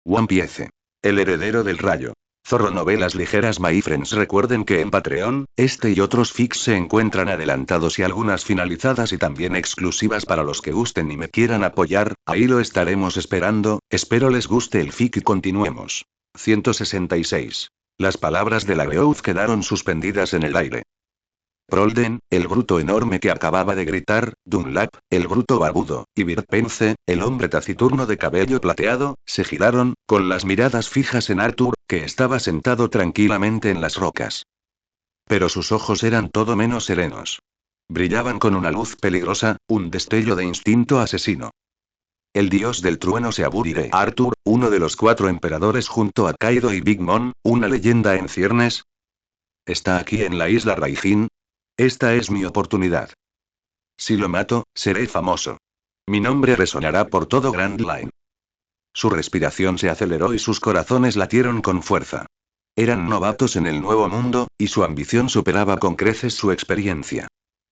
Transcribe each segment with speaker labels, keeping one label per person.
Speaker 1: One Piece. El heredero del rayo. Zorro Novelas Ligeras. My friends, recuerden que en Patreon, este y otros fics se encuentran adelantados y algunas finalizadas y también exclusivas para los que gusten y me quieran apoyar, ahí lo estaremos esperando, espero les guste el fic y continuemos. 166. Las palabras de la Beowulf quedaron suspendidas en el aire. Prolden, el bruto enorme que acababa de gritar, Dunlap, el bruto barbudo, y Birpence, el hombre taciturno de cabello plateado, se giraron, con las miradas fijas en Arthur, que estaba sentado tranquilamente en las rocas. Pero sus ojos eran todo menos serenos. Brillaban con una luz peligrosa, un destello de instinto asesino. El dios del trueno se aburriré. Arthur, uno de los 4 emperadores junto a Kaido y Big Mom, una leyenda en ciernes. ¿Está aquí en la isla Raijin? Esta es mi oportunidad. Si lo mato, seré famoso. Mi nombre resonará por todo Grand Line. Su respiración se aceleró y sus corazones latieron con fuerza. Eran novatos en el nuevo mundo, y su ambición superaba con creces su experiencia.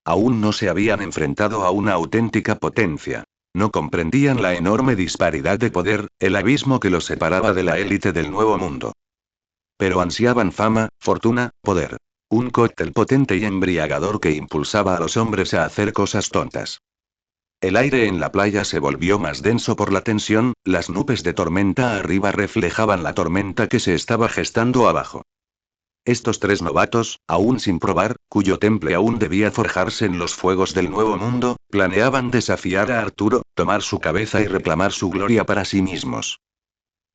Speaker 1: Aún no se habían enfrentado a una auténtica potencia. No comprendían la enorme disparidad de poder, el abismo que los separaba de la élite del nuevo mundo. Pero ansiaban fama, fortuna, poder. Un cóctel potente y embriagador que impulsaba a los hombres a hacer cosas tontas. El aire en la playa se volvió más denso por la tensión, las nubes de tormenta arriba reflejaban la tormenta que se estaba gestando abajo. Estos 3 novatos, aún sin probar, cuyo temple aún debía forjarse en los fuegos del nuevo mundo, planeaban desafiar a Arturo, tomar su cabeza y reclamar su gloria para sí mismos.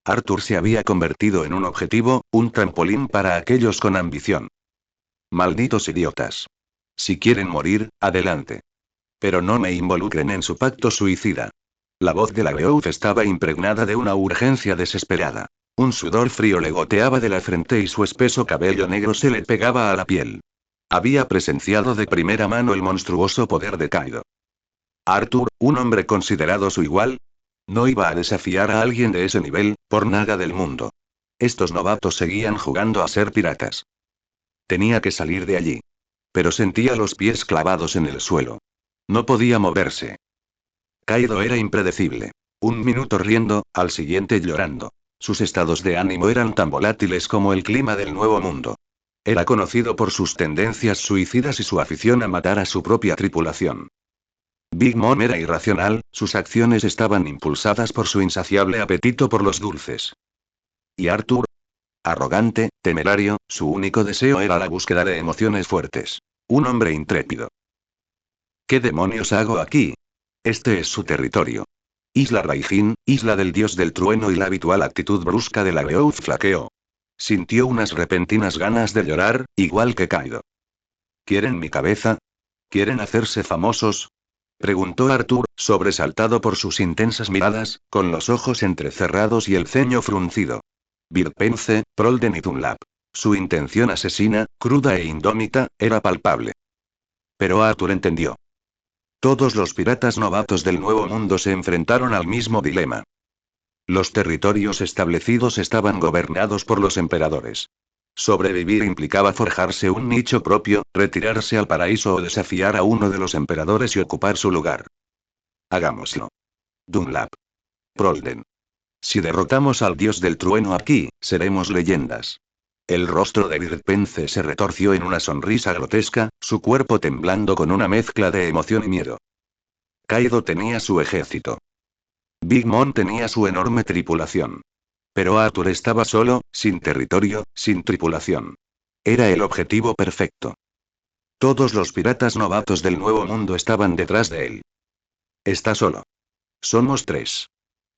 Speaker 1: Arthur se había convertido en un objetivo, un trampolín para aquellos con ambición. Malditos idiotas. Si quieren morir, adelante. Pero no me involucren en su pacto suicida. La voz de la Beowulf estaba impregnada de una urgencia desesperada. Un sudor frío le goteaba de la frente y su espeso cabello negro se le pegaba a la piel. Había presenciado de primera mano el monstruoso poder de Kaido. Arthur, un hombre considerado su igual, no iba a desafiar a alguien de ese nivel, por nada del mundo. Estos novatos seguían jugando a ser piratas. Tenía que salir de allí. Pero sentía los pies clavados en el suelo. No podía moverse. Kaido era impredecible. Un minuto riendo, al siguiente llorando. Sus estados de ánimo eran tan volátiles como el clima del nuevo mundo. Era conocido por sus tendencias suicidas y su afición a matar a su propia tripulación. Big Mom era irracional, sus acciones estaban impulsadas por su insaciable apetito por los dulces. Y Arthur, arrogante, temerario, su único deseo era la búsqueda de emociones fuertes. Un hombre intrépido. ¿Qué demonios hago aquí? Este es su territorio. Isla Raijin, isla del dios del trueno, y la habitual actitud brusca de la Beowulf flaqueó. Sintió unas repentinas ganas de llorar, igual que Kaido. ¿Quieren mi cabeza? ¿Quieren hacerse famosos? Preguntó Arthur, sobresaltado por sus intensas miradas, con los ojos entrecerrados y el ceño fruncido. Birpence, Prolden y Dunlap. Su intención asesina, cruda e indómita, era palpable. Pero Arthur entendió. Todos los piratas novatos del Nuevo Mundo se enfrentaron al mismo dilema. Los territorios establecidos estaban gobernados por los emperadores. Sobrevivir implicaba forjarse un nicho propio, retirarse al paraíso o desafiar a uno de los emperadores y ocupar su lugar. Hagámoslo. Dunlap. Prolden. Si derrotamos al dios del trueno aquí, seremos leyendas. El rostro de Birpence se retorció en una sonrisa grotesca, su cuerpo temblando con una mezcla de emoción y miedo. Kaido tenía su ejército. Big Mom tenía su enorme tripulación. Pero Arthur estaba solo, sin territorio, sin tripulación. Era el objetivo perfecto. Todos los piratas novatos del Nuevo Mundo estaban detrás de él. Está solo. Somos 3.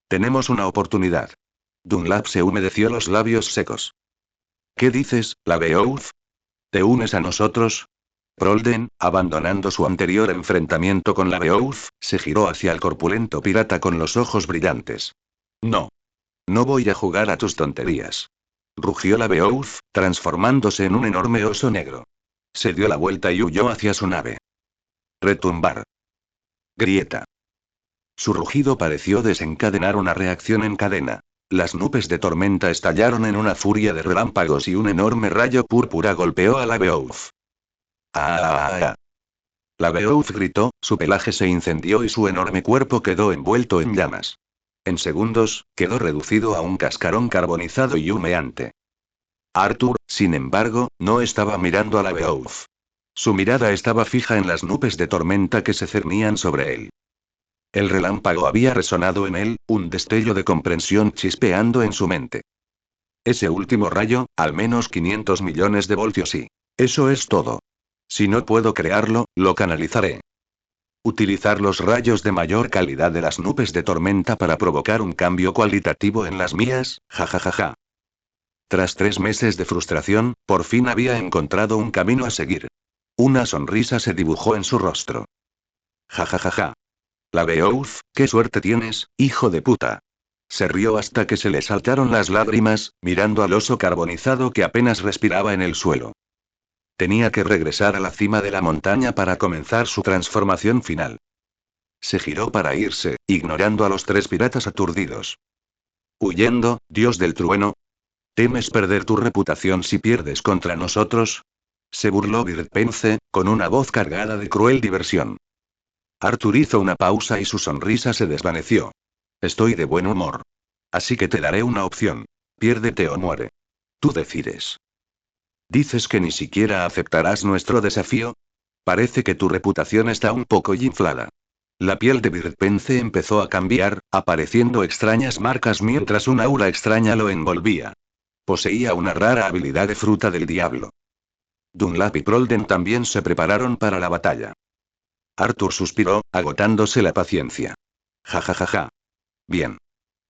Speaker 1: Tenemos una oportunidad. Dunlap se humedeció los labios secos. ¿Qué dices, la Beowulf? ¿Te unes a nosotros? Prolden, abandonando su anterior enfrentamiento con la Beowulf, se giró hacia el corpulento pirata con los ojos brillantes. No. No voy a jugar a tus tonterías. Rugió la Beowulf, transformándose en un enorme oso negro. Se dio la vuelta y huyó hacia su nave. Retumbar. Grieta. Su rugido pareció desencadenar una reacción en cadena. Las nubes de tormenta estallaron en una furia de relámpagos y un enorme rayo púrpura golpeó a la Beowulf. ¡Ah! La Beowulf gritó, su pelaje se incendió y su enorme cuerpo quedó envuelto en llamas. En segundos, quedó reducido a un cascarón carbonizado y humeante. Arthur, sin embargo, no estaba mirando a la Beowulf. Su mirada estaba fija en las nubes de tormenta que se cernían sobre él. El relámpago había resonado en él, un destello de comprensión chispeando en su mente. Ese último rayo, al menos 500 millones de voltios y... Eso es todo. Si no puedo crearlo, lo canalizaré. Utilizar los rayos de mayor calidad de las nubes de tormenta para provocar un cambio cualitativo en las mías, jajajaja. Tras 3 meses de frustración, por fin había encontrado un camino a seguir. Una sonrisa se dibujó en su rostro. Jajajaja. La Beowulf, qué suerte tienes, hijo de puta. Se rió hasta que se le saltaron las lágrimas, mirando al oso carbonizado que apenas respiraba en el suelo. Tenía que regresar a la cima de la montaña para comenzar su transformación final. Se giró para irse, ignorando a los 3 piratas aturdidos. Huyendo, dios del trueno. ¿Temes perder tu reputación si pierdes contra nosotros? Se burló Birpense, con una voz cargada de cruel diversión. Arthur hizo una pausa y su sonrisa se desvaneció. Estoy de buen humor. Así que te daré una opción. Piérdete o muere. Tú decides. ¿Dices que ni siquiera aceptarás nuestro desafío? Parece que tu reputación está un poco inflada. La piel de Birpense empezó a cambiar, apareciendo extrañas marcas mientras una aura extraña lo envolvía. Poseía una rara habilidad de fruta del diablo. Dunlap y Prolden también se prepararon para la batalla. Arthur suspiró, agotándose la paciencia. Ja. Bien.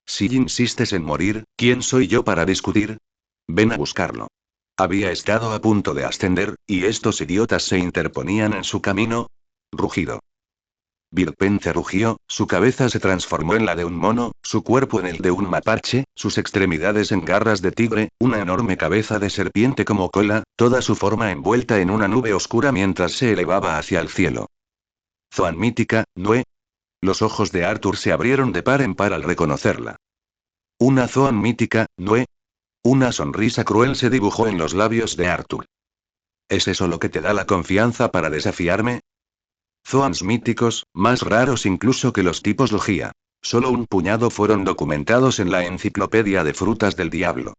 Speaker 1: Si insistes en morir, ¿quién soy yo para discutir? Ven a buscarlo. Había estado a punto de ascender, y estos idiotas se interponían en su camino. Rugido. Birpense rugió, su cabeza se transformó en la de un mono, su cuerpo en el de un mapache, sus extremidades en garras de tigre, una enorme cabeza de serpiente como cola, toda su forma envuelta en una nube oscura mientras se elevaba hacia el cielo. Zoan mítica, ¿no? Los ojos de Arthur se abrieron de par en par al reconocerla. Una Zoan mítica, ¿no? Una sonrisa cruel se dibujó en los labios de Arthur. ¿Es eso lo que te da la confianza para desafiarme? Zoans míticos, más raros incluso que los tipos Logia. Solo un puñado fueron documentados en la enciclopedia de frutas del diablo.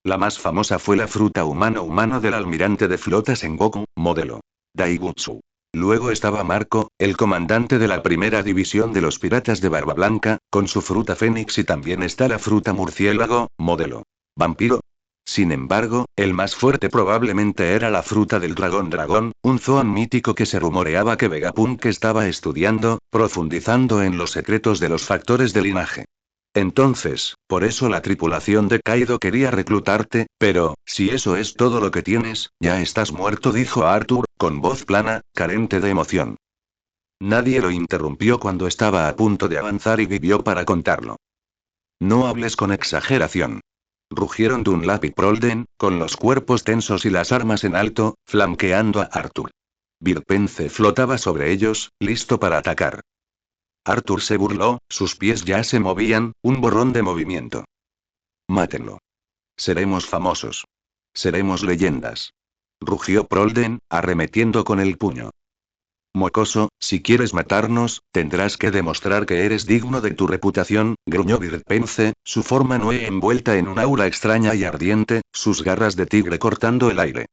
Speaker 1: La más famosa fue la fruta humano del almirante de flotas en Goku, modelo Daigutsu. Luego estaba Marco, el comandante de la primera división de los piratas de Barba Blanca, con su fruta fénix, y también está la fruta murciélago, modelo vampiro. Sin embargo, el más fuerte probablemente era la fruta del dragón, un zoan mítico que se rumoreaba que Vegapunk estaba estudiando, profundizando en los secretos de los factores de linaje. Entonces, por eso la tripulación de Kaido quería reclutarte, pero, si eso es todo lo que tienes, ya estás muerto, dijo Arthur, con voz plana, carente de emoción. Nadie lo interrumpió cuando estaba a punto de avanzar y vivió para contarlo. No hables con exageración. Rugieron Dunlap y Prolden, con los cuerpos tensos y las armas en alto, flanqueando a Arthur. Birpense flotaba sobre ellos, listo para atacar. Arthur se burló, sus pies ya se movían, un borrón de movimiento. Mátenlo. Seremos famosos. Seremos leyendas. Rugió Prolden, arremetiendo con el puño. Mocoso, si quieres matarnos, tendrás que demostrar que eres digno de tu reputación, gruñó Birpense, su forma Noé envuelta en un aura extraña y ardiente, sus garras de tigre cortando el aire.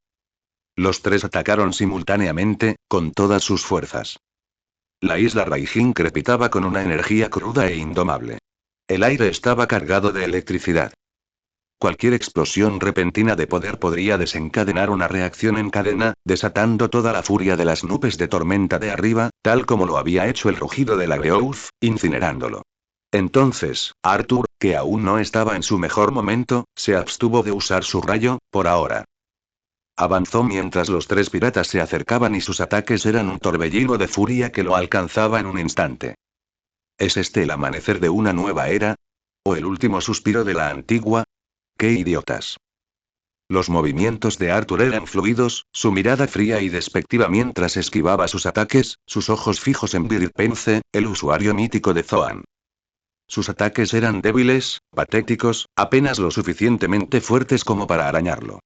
Speaker 1: Los 3 atacaron simultáneamente, con todas sus fuerzas. La isla Raijin crepitaba con una energía cruda e indomable. El aire estaba cargado de electricidad. Cualquier explosión repentina de poder podría desencadenar una reacción en cadena, desatando toda la furia de las nubes de tormenta de arriba, tal como lo había hecho el rugido de la Beowulf, incinerándolo. Entonces, Arthur, que aún no estaba en su mejor momento, se abstuvo de usar su rayo, por ahora. Avanzó mientras los 3 piratas se acercaban y sus ataques eran un torbellino de furia que lo alcanzaba en un instante. ¿Es este el amanecer de una nueva era? ¿O el último suspiro de la antigua? ¡Qué idiotas! Los movimientos de Arthur eran fluidos, su mirada fría y despectiva mientras esquivaba sus ataques, sus ojos fijos en Birpense, el usuario mítico de Zoan. Sus ataques eran débiles, patéticos, apenas lo suficientemente fuertes como para arañarlo.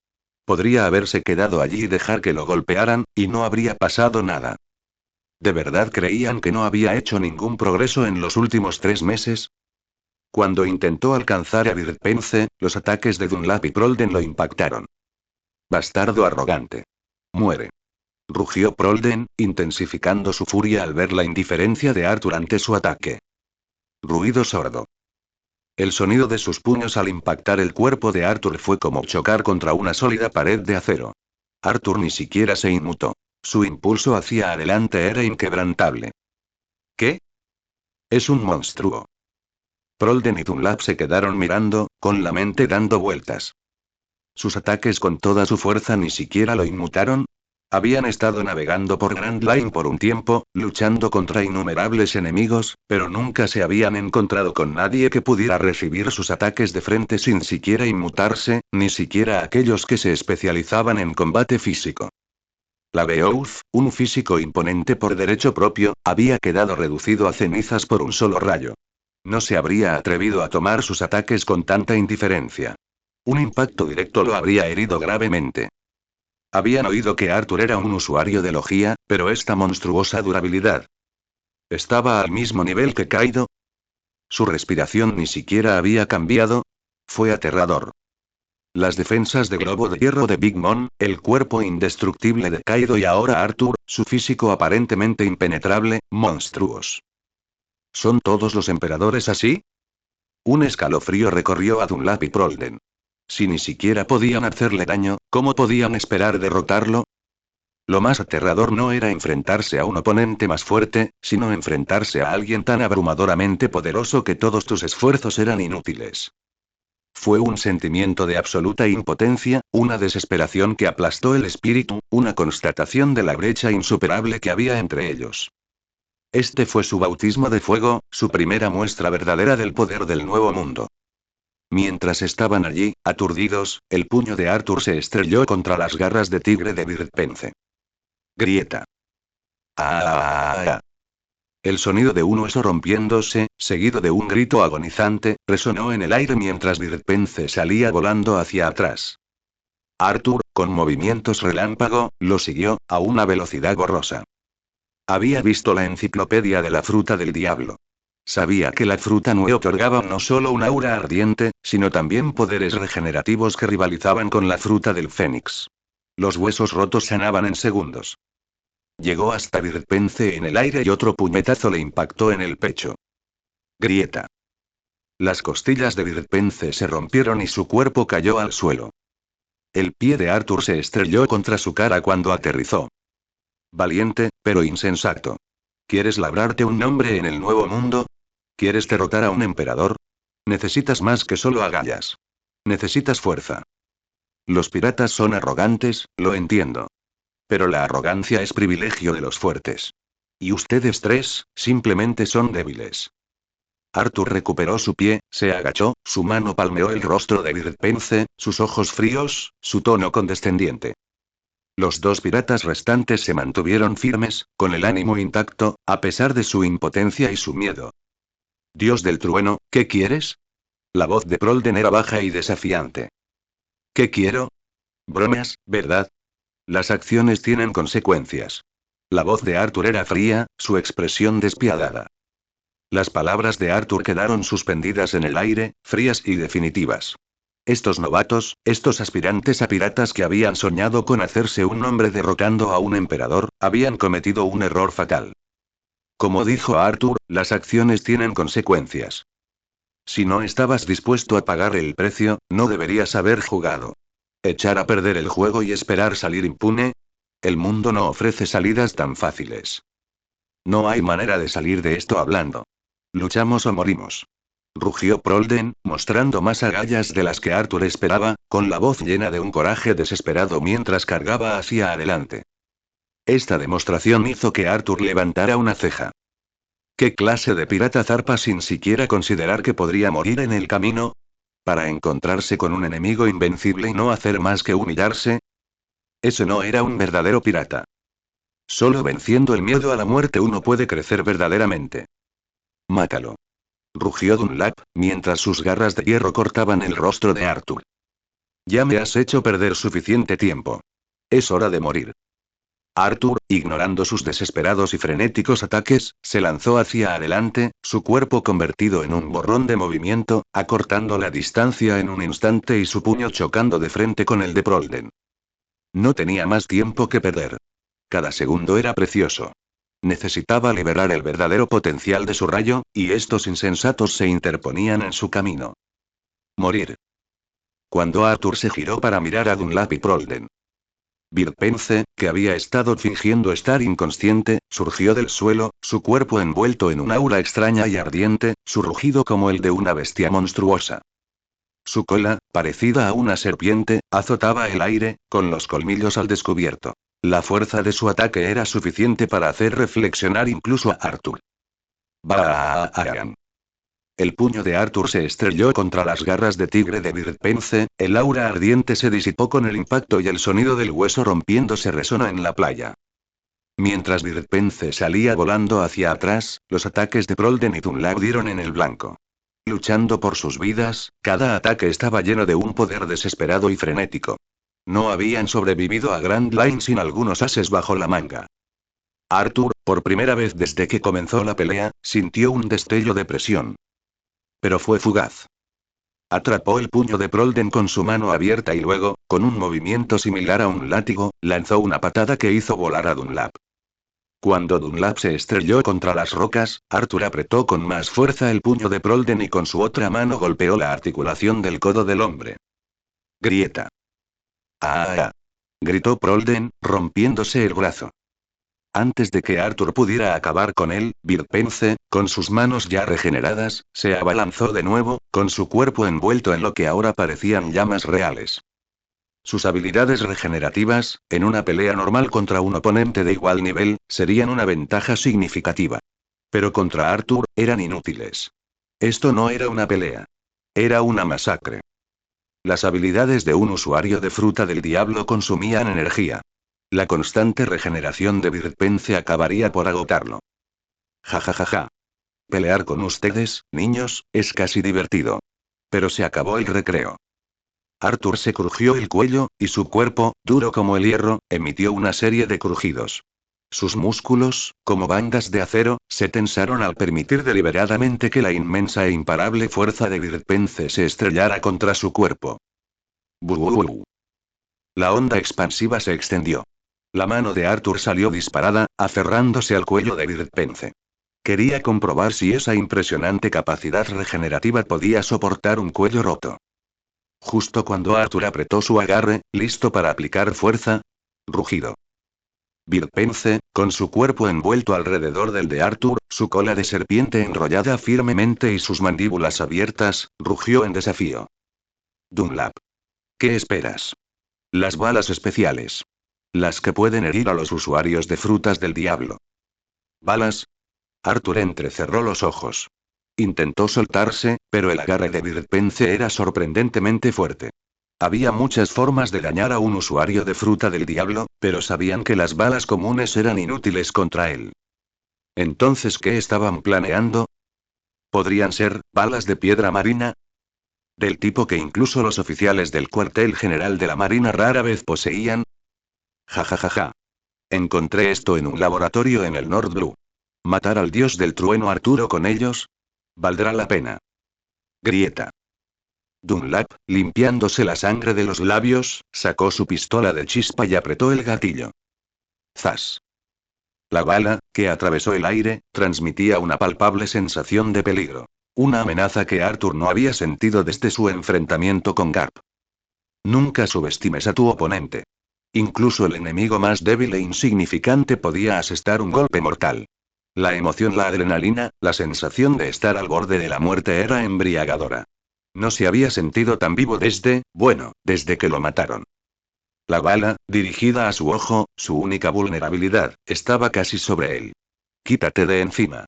Speaker 1: Podría haberse quedado allí y dejar que lo golpearan, y no habría pasado nada. ¿De verdad creían que no había hecho ningún progreso en los últimos 3 meses? Cuando intentó alcanzar a Birpense, los ataques de Dunlap y Prolden lo impactaron. Bastardo arrogante. Muere. Rugió Prolden, intensificando su furia al ver la indiferencia de Arthur ante su ataque. Ruido sordo. El sonido de sus puños al impactar el cuerpo de Arthur fue como chocar contra una sólida pared de acero. Arthur ni siquiera se inmutó. Su impulso hacia adelante era inquebrantable. ¿Qué? Es un monstruo. Prolden y Dunlap se quedaron mirando, con la mente dando vueltas. Sus ataques con toda su fuerza ni siquiera lo inmutaron. Habían estado navegando por Grand Line por un tiempo, luchando contra innumerables enemigos, pero nunca se habían encontrado con nadie que pudiera recibir sus ataques de frente sin siquiera inmutarse, ni siquiera aquellos que se especializaban en combate físico. La Beowulf, un físico imponente por derecho propio, había quedado reducido a cenizas por un solo rayo. No se habría atrevido a tomar sus ataques con tanta indiferencia. Un impacto directo lo habría herido gravemente. Habían oído que Arthur era un usuario de logia, pero esta monstruosa durabilidad. ¿Estaba al mismo nivel que Kaido? Su respiración ni siquiera había cambiado. Fue aterrador. Las defensas de globo de hierro de Big Mom, el cuerpo indestructible de Kaido y ahora Arthur, su físico aparentemente impenetrable, monstruos. ¿Son todos los emperadores así? Un escalofrío recorrió a Dunlap y Prolden. Si ni siquiera podían hacerle daño, ¿cómo podían esperar derrotarlo? Lo más aterrador no era enfrentarse a un oponente más fuerte, sino enfrentarse a alguien tan abrumadoramente poderoso que todos tus esfuerzos eran inútiles. Fue un sentimiento de absoluta impotencia, una desesperación que aplastó el espíritu, una constatación de la brecha insuperable que había entre ellos. Este fue su bautismo de fuego, su primera muestra verdadera del poder del nuevo mundo. Mientras estaban allí, aturdidos, el puño de Arthur se estrelló contra las garras de tigre de Birpense. Grieta. ¡Ah! El sonido de un hueso rompiéndose, seguido de un grito agonizante, resonó en el aire mientras Birpense salía volando hacia atrás. Arthur, con movimientos relámpago, lo siguió, a una velocidad borrosa. Había visto la enciclopedia de la fruta del diablo. Sabía que la fruta Nue otorgaba no solo un aura ardiente, sino también poderes regenerativos que rivalizaban con la fruta del fénix. Los huesos rotos sanaban en segundos. Llegó hasta Birpense en el aire y otro puñetazo le impactó en el pecho. Grieta. Las costillas de Birpense se rompieron y su cuerpo cayó al suelo. El pie de Arthur se estrelló contra su cara cuando aterrizó. Valiente, pero insensato. ¿Quieres labrarte un nombre en el nuevo mundo? ¿Quieres derrotar a un emperador? Necesitas más que solo agallas. Necesitas fuerza. Los piratas son arrogantes, lo entiendo. Pero la arrogancia es privilegio de los fuertes. Y ustedes tres, simplemente son débiles. Arthur recuperó su pie, se agachó, su mano palmeó el rostro de Birpense, sus ojos fríos, su tono condescendiente. Los dos piratas restantes se mantuvieron firmes, con el ánimo intacto, a pesar de su impotencia y su miedo. Dios del trueno, ¿qué quieres? La voz de Prolden era baja y desafiante. ¿Qué quiero? Bromas, ¿verdad? Las acciones tienen consecuencias. La voz de Arthur era fría, su expresión despiadada. Las palabras de Arthur quedaron suspendidas en el aire, frías y definitivas. Estos novatos, estos aspirantes a piratas que habían soñado con hacerse un nombre derrotando a un emperador, habían cometido un error fatal. Como dijo Arthur, las acciones tienen consecuencias. Si no estabas dispuesto a pagar el precio, no deberías haber jugado. ¿Echar a perder el juego y esperar salir impune? El mundo no ofrece salidas tan fáciles. No hay manera de salir de esto hablando. Luchamos o morimos. Rugió Prolden, mostrando más agallas de las que Arthur esperaba, con la voz llena de un coraje desesperado mientras cargaba hacia adelante. Esta demostración hizo que Arthur levantara una ceja. ¿Qué clase de pirata zarpa sin siquiera considerar que podría morir en el camino? ¿Para encontrarse con un enemigo invencible y no hacer más que humillarse? Ese no era un verdadero pirata. Solo venciendo el miedo a la muerte uno puede crecer verdaderamente. Mátalo. Rugió Dunlap, mientras sus garras de hierro cortaban el rostro de Arthur. Ya me has hecho perder suficiente tiempo. Es hora de morir. Arthur, ignorando sus desesperados y frenéticos ataques, se lanzó hacia adelante, su cuerpo convertido en un borrón de movimiento, acortando la distancia en un instante y su puño chocando de frente con el de Prolden. No tenía más tiempo que perder. Cada segundo era precioso. Necesitaba liberar el verdadero potencial de su rayo, y estos insensatos se interponían en su camino. Morir. Cuando Arthur se giró para mirar a Dunlap y Prolden, Birpense, que había estado fingiendo estar inconsciente, surgió del suelo, su cuerpo envuelto en un aura extraña y ardiente, su rugido como el de una bestia monstruosa. Su cola, parecida a una serpiente, azotaba el aire, con los colmillos al descubierto. La fuerza de su ataque era suficiente para hacer reflexionar incluso a Arthur. ¡Baaaaaan! El puño de Arthur se estrelló contra las garras de tigre de Birpense, el aura ardiente se disipó con el impacto y el sonido del hueso rompiéndose resonó en la playa. Mientras Birpense salía volando hacia atrás, los ataques de Prolden y Dunlap dieron en el blanco. Luchando por sus vidas, cada ataque estaba lleno de un poder desesperado y frenético. No habían sobrevivido a Grand Line sin algunos ases bajo la manga. Arthur, por primera vez desde que comenzó la pelea, sintió un destello de presión. Pero fue fugaz. Atrapó el puño de Prolden con su mano abierta y luego, con un movimiento similar a un látigo, lanzó una patada que hizo volar a Dunlap. Cuando Dunlap se estrelló contra las rocas, Arthur apretó con más fuerza el puño de Prolden y con su otra mano golpeó la articulación del codo del hombre. Grieta. ¡Ah! Gritó Prolden, rompiéndose el brazo. Antes de que Arthur pudiera acabar con él, Birpense, con sus manos ya regeneradas, se abalanzó de nuevo, con su cuerpo envuelto en lo que ahora parecían llamas reales. Sus habilidades regenerativas, en una pelea normal contra un oponente de igual nivel, serían una ventaja significativa. Pero contra Arthur, eran inútiles. Esto no era una pelea. Era una masacre. Las habilidades de un usuario de fruta del diablo consumían energía. La constante regeneración de Birpense acabaría por agotarlo. Ja ja ja ja. Pelear con ustedes, niños, es casi divertido. Pero se acabó el recreo. Arthur se crujió el cuello, y su cuerpo, duro como el hierro, emitió una serie de crujidos. Sus músculos, como bandas de acero, se tensaron al permitir deliberadamente que la inmensa e imparable fuerza de Birpense se estrellara contra su cuerpo. ¡Buuu! La onda expansiva se extendió. La mano de Arthur salió disparada, aferrándose al cuello de Birpense. Quería comprobar si esa impresionante capacidad regenerativa podía soportar un cuello roto. Justo cuando Arthur apretó su agarre, listo para aplicar fuerza, rugido. Birpense, con su cuerpo envuelto alrededor del de Arthur, su cola de serpiente enrollada firmemente y sus mandíbulas abiertas, rugió en desafío. Dunlap. ¿Qué esperas? Las balas especiales. Las que pueden herir a los usuarios de frutas del diablo. ¿Balas? Arthur entrecerró los ojos. Intentó soltarse, pero el agarre de Birpense era sorprendentemente fuerte. Había muchas formas de dañar a un usuario de fruta del diablo, pero sabían que las balas comunes eran inútiles contra él. Entonces, ¿qué estaban planeando? ¿Podrían ser balas de piedra marina? Del tipo que incluso los oficiales del cuartel general de la Marina rara vez poseían. Ja ja ja ja. Encontré esto en un laboratorio en el North Blue. ¿Matar al dios del trueno Arturo con ellos? Valdrá la pena. Grieta. Dunlap, limpiándose la sangre de los labios, sacó su pistola de chispa y apretó el gatillo. ¡Zas! La bala, que atravesó el aire, transmitía una palpable sensación de peligro. Una amenaza que Arthur no había sentido desde su enfrentamiento con Garp. Nunca subestimes a tu oponente. Incluso el enemigo más débil e insignificante podía asestar un golpe mortal. La emoción, la adrenalina, la sensación de estar al borde de la muerte era embriagadora. No se había sentido tan vivo desde que lo mataron. La bala, dirigida a su ojo, su única vulnerabilidad, estaba casi sobre él. Quítate de encima.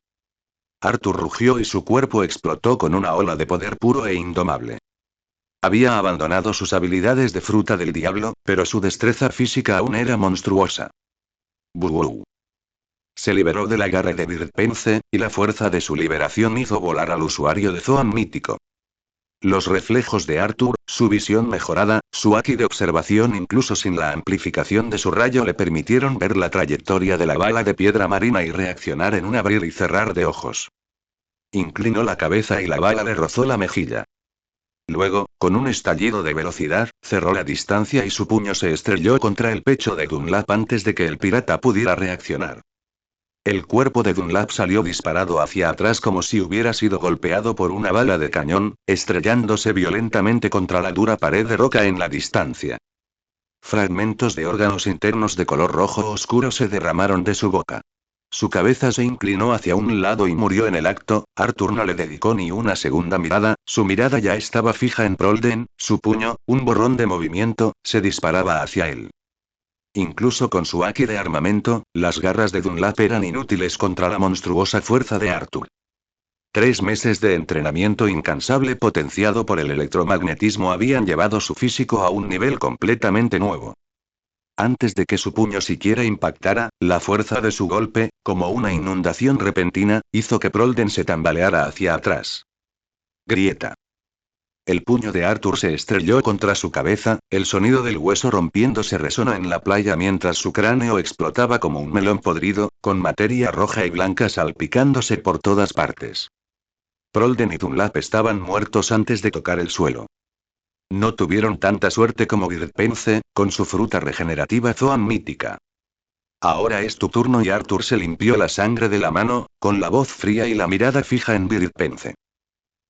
Speaker 1: Arthur rugió y su cuerpo explotó con una ola de poder puro e indomable. Había abandonado sus habilidades de fruta del diablo, pero su destreza física aún era monstruosa. ¡Buuu! Se liberó del agarre de Birpense, y la fuerza de su liberación hizo volar al usuario de Zoan mítico. Los reflejos de Arthur, su visión mejorada, su haki de observación incluso sin la amplificación de su rayo le permitieron ver la trayectoria de la bala de piedra marina y reaccionar en un abrir y cerrar de ojos. Inclinó la cabeza y la bala le rozó la mejilla. Luego, con un estallido de velocidad, cerró la distancia y su puño se estrelló contra el pecho de Dunlap antes de que el pirata pudiera reaccionar. El cuerpo de Dunlap salió disparado hacia atrás como si hubiera sido golpeado por una bala de cañón, estrellándose violentamente contra la dura pared de roca en la distancia. Fragmentos de órganos internos de color rojo oscuro se derramaron de su boca. Su cabeza se inclinó hacia un lado y murió en el acto. Arthur no le dedicó ni una segunda mirada, su mirada ya estaba fija en Prolden, su puño, un borrón de movimiento, se disparaba hacia él. Incluso con su haki de armamento, las garras de Dunlap eran inútiles contra la monstruosa fuerza de Arthur. 3 meses de entrenamiento incansable potenciado por el electromagnetismo habían llevado su físico a un nivel completamente nuevo. Antes de que su puño siquiera impactara, la fuerza de su golpe, como una inundación repentina, hizo que Prolden se tambaleara hacia atrás. Grieta. El puño de Arthur se estrelló contra su cabeza, el sonido del hueso rompiéndose resonó en la playa mientras su cráneo explotaba como un melón podrido, con materia roja y blanca salpicándose por todas partes. Prolden y Dunlap estaban muertos antes de tocar el suelo. No tuvieron tanta suerte como Birpense, con su fruta regenerativa Zoan mítica. Ahora es tu turno y Arthur se limpió la sangre de la mano, con la voz fría y la mirada fija en Birpense.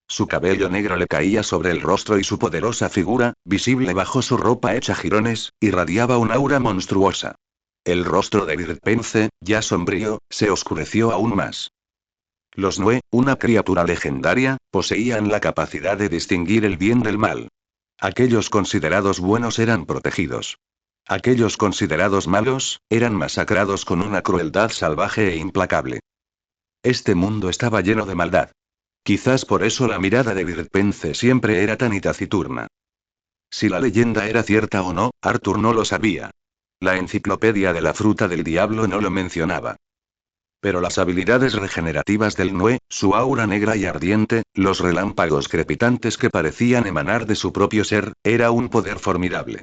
Speaker 1: Su cabello negro le caía sobre el rostro y su poderosa figura, visible bajo su ropa hecha jirones, irradiaba un aura monstruosa. El rostro de Birpense, ya sombrío, se oscureció aún más. Los Nue, una criatura legendaria, poseían la capacidad de distinguir el bien del mal. Aquellos considerados buenos eran protegidos. Aquellos considerados malos, eran masacrados con una crueldad salvaje e implacable. Este mundo estaba lleno de maldad. Quizás por eso la mirada de Birpense siempre era tan taciturna. Si la leyenda era cierta o no, Arthur no lo sabía. La enciclopedia de la fruta del diablo no lo mencionaba. Pero las habilidades regenerativas del Nue, su aura negra y ardiente, los relámpagos crepitantes que parecían emanar de su propio ser, era un poder formidable.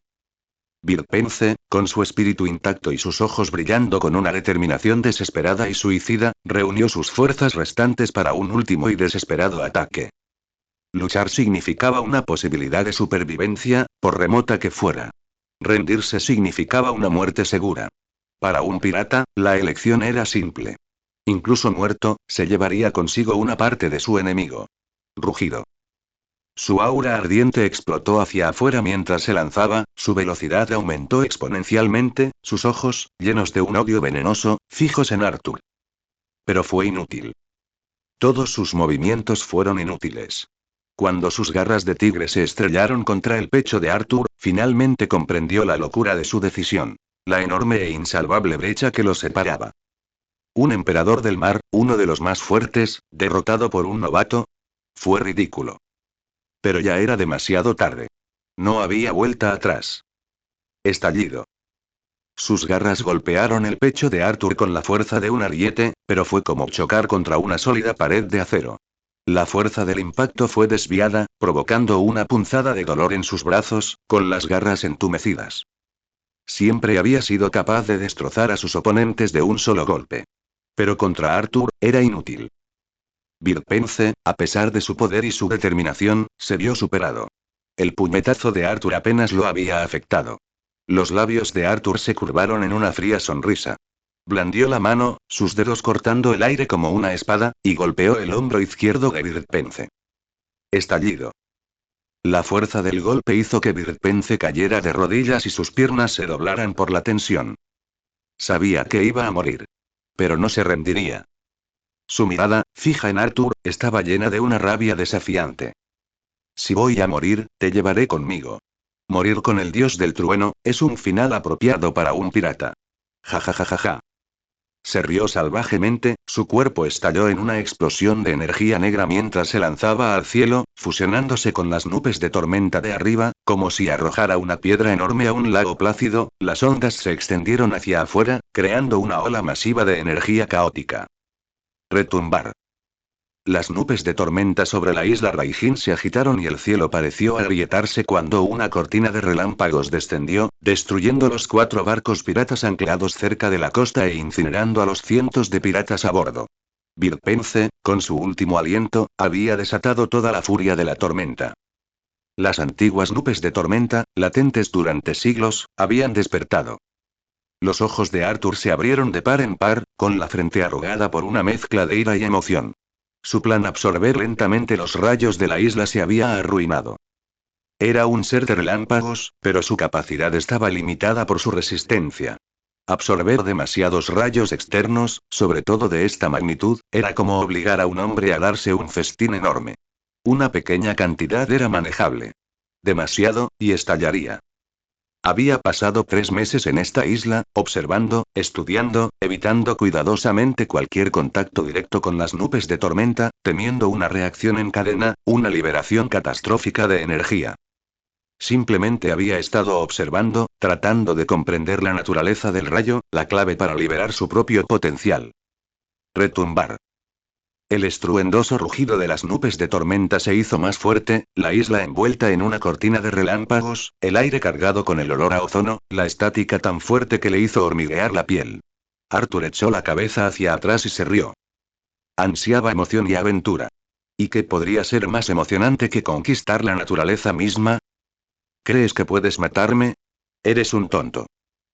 Speaker 1: Birpense, con su espíritu intacto y sus ojos brillando con una determinación desesperada y suicida, reunió sus fuerzas restantes para un último y desesperado ataque. Luchar significaba una posibilidad de supervivencia, por remota que fuera. Rendirse significaba una muerte segura. Para un pirata, la elección era simple. Incluso muerto, se llevaría consigo una parte de su enemigo. Rugido. Su aura ardiente explotó hacia afuera mientras se lanzaba, su velocidad aumentó exponencialmente, sus ojos, llenos de un odio venenoso, fijos en Arthur. Pero fue inútil. Todos sus movimientos fueron inútiles. Cuando sus garras de tigre se estrellaron contra el pecho de Arthur, finalmente comprendió la locura de su decisión. La enorme e insalvable brecha que los separaba. Un emperador del mar, uno de los más fuertes, derrotado por un novato. Fue ridículo. Pero ya era demasiado tarde. No había vuelta atrás. Estallido. Sus garras golpearon el pecho de Arthur con la fuerza de un ariete, pero fue como chocar contra una sólida pared de acero. La fuerza del impacto fue desviada, provocando una punzada de dolor en sus brazos, con las garras entumecidas. Siempre había sido capaz de destrozar a sus oponentes de un solo golpe. Pero contra Arthur, era inútil. Birpense, a pesar de su poder y su determinación, se vio superado. El puñetazo de Arthur apenas lo había afectado. Los labios de Arthur se curvaron en una fría sonrisa. Blandió la mano, sus dedos cortando el aire como una espada, y golpeó el hombro izquierdo de Birpense. Estallido. La fuerza del golpe hizo que Birpense cayera de rodillas y sus piernas se doblaran por la tensión. Sabía que iba a morir. Pero no se rendiría. Su mirada, fija en Arthur, estaba llena de una rabia desafiante. Si voy a morir, te llevaré conmigo. Morir con el dios del trueno, es un final apropiado para un pirata. Ja ja ja ja ja. Se rió salvajemente, su cuerpo estalló en una explosión de energía negra mientras se lanzaba al cielo, fusionándose con las nubes de tormenta de arriba, como si arrojara una piedra enorme a un lago plácido. Las ondas se extendieron hacia afuera, creando una ola masiva de energía caótica. Retumbar. Las nubes de tormenta sobre la isla Raijin se agitaron y el cielo pareció agrietarse cuando una cortina de relámpagos descendió, destruyendo los 4 barcos piratas anclados cerca de la costa e incinerando a los cientos de piratas a bordo. Birpense, con su último aliento, había desatado toda la furia de la tormenta. Las antiguas nubes de tormenta, latentes durante siglos, habían despertado. Los ojos de Arthur se abrieron de par en par, con la frente arrugada por una mezcla de ira y emoción. Su plan absorber lentamente los rayos de la isla se había arruinado. Era un ser de relámpagos, pero su capacidad estaba limitada por su resistencia. Absorber demasiados rayos externos, sobre todo de esta magnitud, era como obligar a un hombre a darse un festín enorme. Una pequeña cantidad era manejable. Demasiado, y estallaría. Había pasado 3 meses en esta isla, observando, estudiando, evitando cuidadosamente cualquier contacto directo con las nubes de tormenta, temiendo una reacción en cadena, una liberación catastrófica de energía. Simplemente había estado observando, tratando de comprender la naturaleza del rayo, la clave para liberar su propio potencial. Retumbar. El estruendoso rugido de las nubes de tormenta se hizo más fuerte, la isla envuelta en una cortina de relámpagos, el aire cargado con el olor a ozono, la estática tan fuerte que le hizo hormiguear la piel. Arthur echó la cabeza hacia atrás y se rió. Ansiaba emoción y aventura. ¿Y qué podría ser más emocionante que conquistar la naturaleza misma? ¿Crees que puedes matarme? Eres un tonto.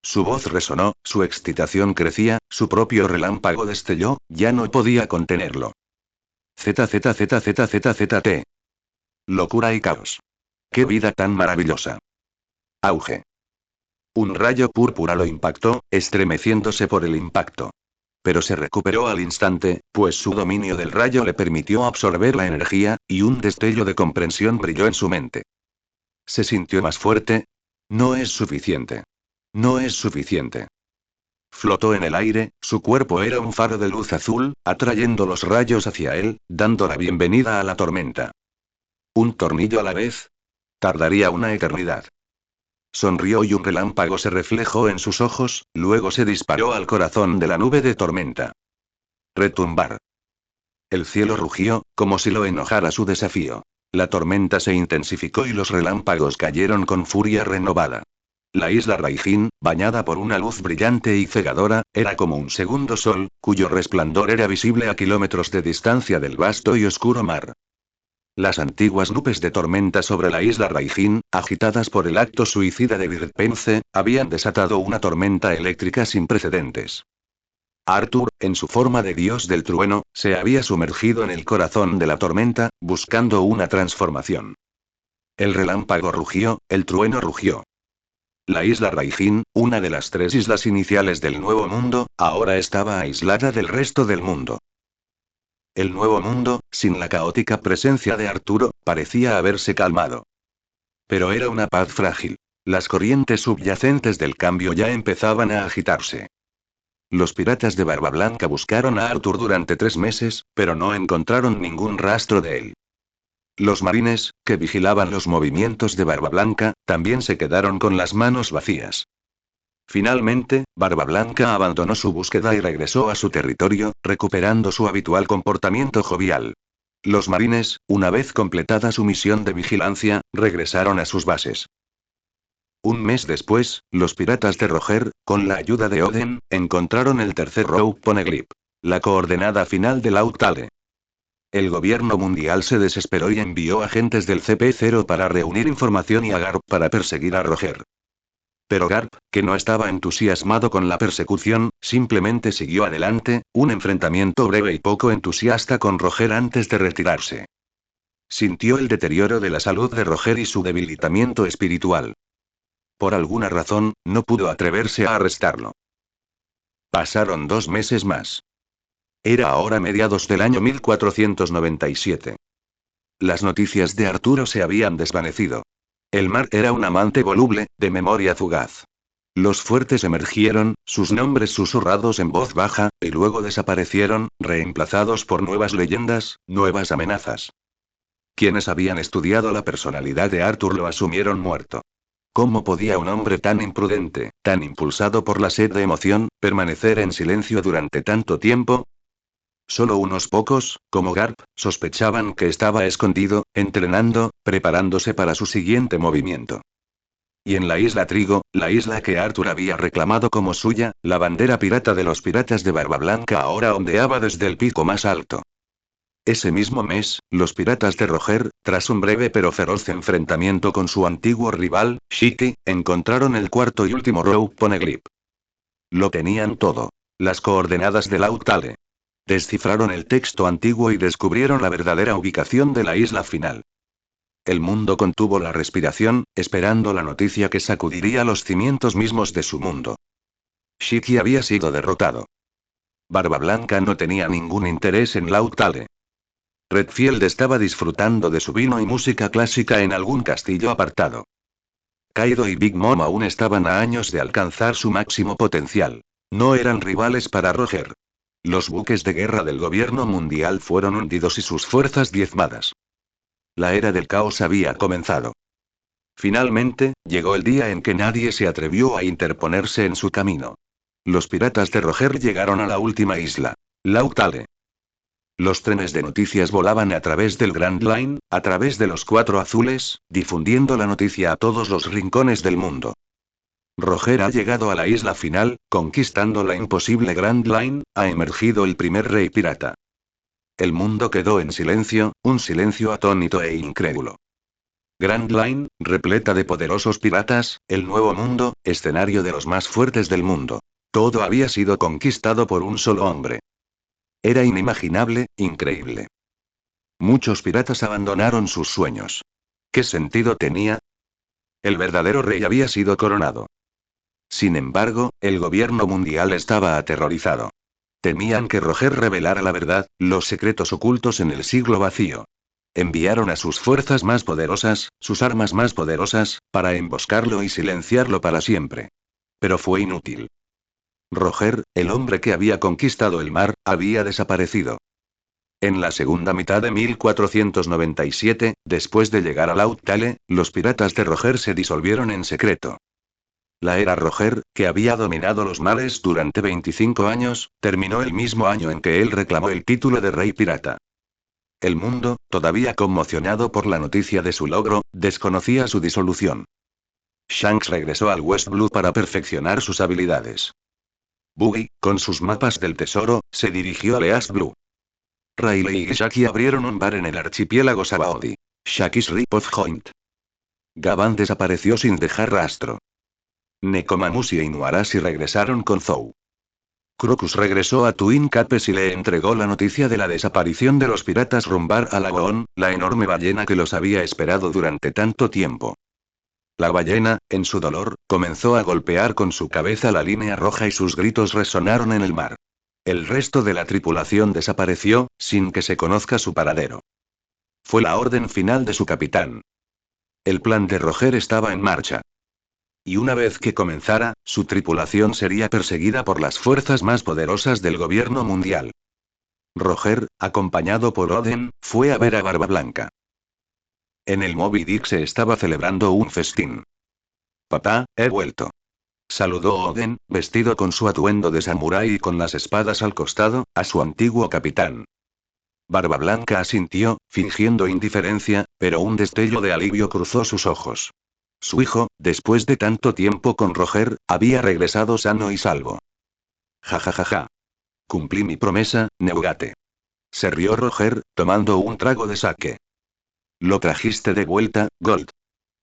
Speaker 1: Su voz resonó, su excitación crecía, su propio relámpago destelló, ya no podía contenerlo. ZZZZZZT. Locura y caos. ¡Qué vida tan maravillosa! Auge. Un rayo púrpura lo impactó, estremeciéndose por el impacto. Pero se recuperó al instante, pues su dominio del rayo le permitió absorber la energía, y un destello de comprensión brilló en su mente. Se sintió más fuerte. No es suficiente. No es suficiente. Flotó en el aire, su cuerpo era un faro de luz azul, atrayendo los rayos hacia él, dando la bienvenida a la tormenta. ¿Un tornillo a la vez? Tardaría una eternidad. Sonrió y un relámpago se reflejó en sus ojos, luego se disparó al corazón de la nube de tormenta. Retumbar. El cielo rugió, como si lo enojara su desafío. La tormenta se intensificó y los relámpagos cayeron con furia renovada. La isla Raijin, bañada por una luz brillante y cegadora, era como un segundo sol, cuyo resplandor era visible a kilómetros de distancia del vasto y oscuro mar. Las antiguas nubes de tormenta sobre la isla Raijin, agitadas por el acto suicida de Birpense, habían desatado una tormenta eléctrica sin precedentes. Arthur, en su forma de dios del trueno, se había sumergido en el corazón de la tormenta, buscando una transformación. El relámpago rugió, el trueno rugió. La isla Raijin, una de las 3 islas iniciales del Nuevo Mundo, ahora estaba aislada del resto del mundo. El Nuevo Mundo, sin la caótica presencia de Arturo, parecía haberse calmado. Pero era una paz frágil. Las corrientes subyacentes del cambio ya empezaban a agitarse. Los piratas de Barba Blanca buscaron a Arthur durante 3 meses, pero no encontraron ningún rastro de él. Los marines, que vigilaban los movimientos de Barba Blanca, también se quedaron con las manos vacías. Finalmente, Barba Blanca abandonó su búsqueda y regresó a su territorio, recuperando su habitual comportamiento jovial. Los marines, una vez completada su misión de vigilancia, regresaron a sus bases. Un mes después, los piratas de Roger, con la ayuda de Oden, encontraron el tercer Rogue Poneglyph, la coordenada final del Outale. El gobierno mundial se desesperó y envió agentes del CP0 para reunir información y a Garp para perseguir a Roger. Pero Garp, que no estaba entusiasmado con la persecución, simplemente siguió adelante, un enfrentamiento breve y poco entusiasta con Roger antes de retirarse. Sintió el deterioro de la salud de Roger y su debilitamiento espiritual. Por alguna razón, no pudo atreverse a arrestarlo. Pasaron 2 meses más. Era ahora mediados del año 1497. Las noticias de Arturo se habían desvanecido. El mar era un amante voluble, de memoria fugaz. Los fuertes emergieron, sus nombres susurrados en voz baja, y luego desaparecieron, reemplazados por nuevas leyendas, nuevas amenazas. Quienes habían estudiado la personalidad de Arthur lo asumieron muerto. ¿Cómo podía un hombre tan imprudente, tan impulsado por la sed de emoción, permanecer en silencio durante tanto tiempo? Solo unos pocos, como Garp, sospechaban que estaba escondido, entrenando, preparándose para su siguiente movimiento. Y en la isla Trigo, la isla que Arthur había reclamado como suya, la bandera pirata de los piratas de Barba Blanca ahora ondeaba desde el pico más alto. Ese mismo mes, los piratas de Roger, tras un breve pero feroz enfrentamiento con su antiguo rival, Shiki, encontraron el cuarto y último Rope Poneglyph. Lo tenían todo. Las coordenadas de Lautale. Descifraron el texto antiguo y descubrieron la verdadera ubicación de la isla final. El mundo contuvo la respiración, esperando la noticia que sacudiría los cimientos mismos de su mundo. Shiki había sido derrotado. Barba Blanca no tenía ningún interés en Lautale. Redfield estaba disfrutando de su vino y música clásica en algún castillo apartado. Kaido y Big Mom aún estaban a años de alcanzar su máximo potencial. No eran rivales para Roger. Los buques de guerra del gobierno mundial fueron hundidos y sus fuerzas diezmadas. La era del caos había comenzado. Finalmente, llegó el día en que nadie se atrevió a interponerse en su camino. Los piratas de Roger llegaron a la última isla, Lautale. Los trenes de noticias volaban a través del Grand Line, a través de los Cuatro Azules, difundiendo la noticia a todos los rincones del mundo. Roger ha llegado a la isla final, conquistando la imposible Grand Line, ha emergido el primer rey pirata. El mundo quedó en silencio, un silencio atónito e incrédulo. Grand Line, repleta de poderosos piratas, el nuevo mundo, escenario de los más fuertes del mundo. Todo había sido conquistado por un solo hombre. Era inimaginable, increíble. Muchos piratas abandonaron sus sueños. ¿Qué sentido tenía? El verdadero rey había sido coronado. Sin embargo, el gobierno mundial estaba aterrorizado. Temían que Roger revelara la verdad, los secretos ocultos en el siglo vacío. Enviaron a sus fuerzas más poderosas, sus armas más poderosas, para emboscarlo y silenciarlo para siempre. Pero fue inútil. Roger, el hombre que había conquistado el mar, había desaparecido. En la segunda mitad de 1497, después de llegar a Lautale, los piratas de Roger se disolvieron en secreto. La era Roger, que había dominado los mares durante 25 años, terminó el mismo año en que él reclamó el título de rey pirata. El mundo, todavía conmocionado por la noticia de su logro, desconocía su disolución. Shanks regresó al West Blue para perfeccionar sus habilidades. Buggy, con sus mapas del tesoro, se dirigió a East Blue. Riley y Shaggy abrieron un bar en el archipiélago Sabaody. Shaggy's Ripoff Joint. Gavan desapareció sin dejar rastro. Nekomamushi y Nuarashi regresaron con Zou. Crocus regresó a Twin Capes y le entregó la noticia de la desaparición de los piratas Rumbar a Lagoon, la enorme ballena que los había esperado durante tanto tiempo. La ballena, en su dolor, comenzó a golpear con su cabeza la línea roja y sus gritos resonaron en el mar. El resto de la tripulación desapareció, sin que se conozca su paradero. Fue la orden final de su capitán. El plan de Roger estaba en marcha. Y una vez que comenzara, su tripulación sería perseguida por las fuerzas más poderosas del gobierno mundial. Roger, acompañado por Oden, fue a ver a Barba Blanca. En el Moby Dick se estaba celebrando un festín. Papá, he vuelto. Saludó Oden, vestido con su atuendo de samurái y con las espadas al costado, a su antiguo capitán. Barba Blanca asintió, fingiendo indiferencia, pero un destello de alivio cruzó sus ojos. Su hijo, después de tanto tiempo con Roger, había regresado sano y salvo. Ja ja ja ja. Cumplí mi promesa, Neugate. Se rió Roger, tomando un trago de sake. Lo trajiste de vuelta, Gold.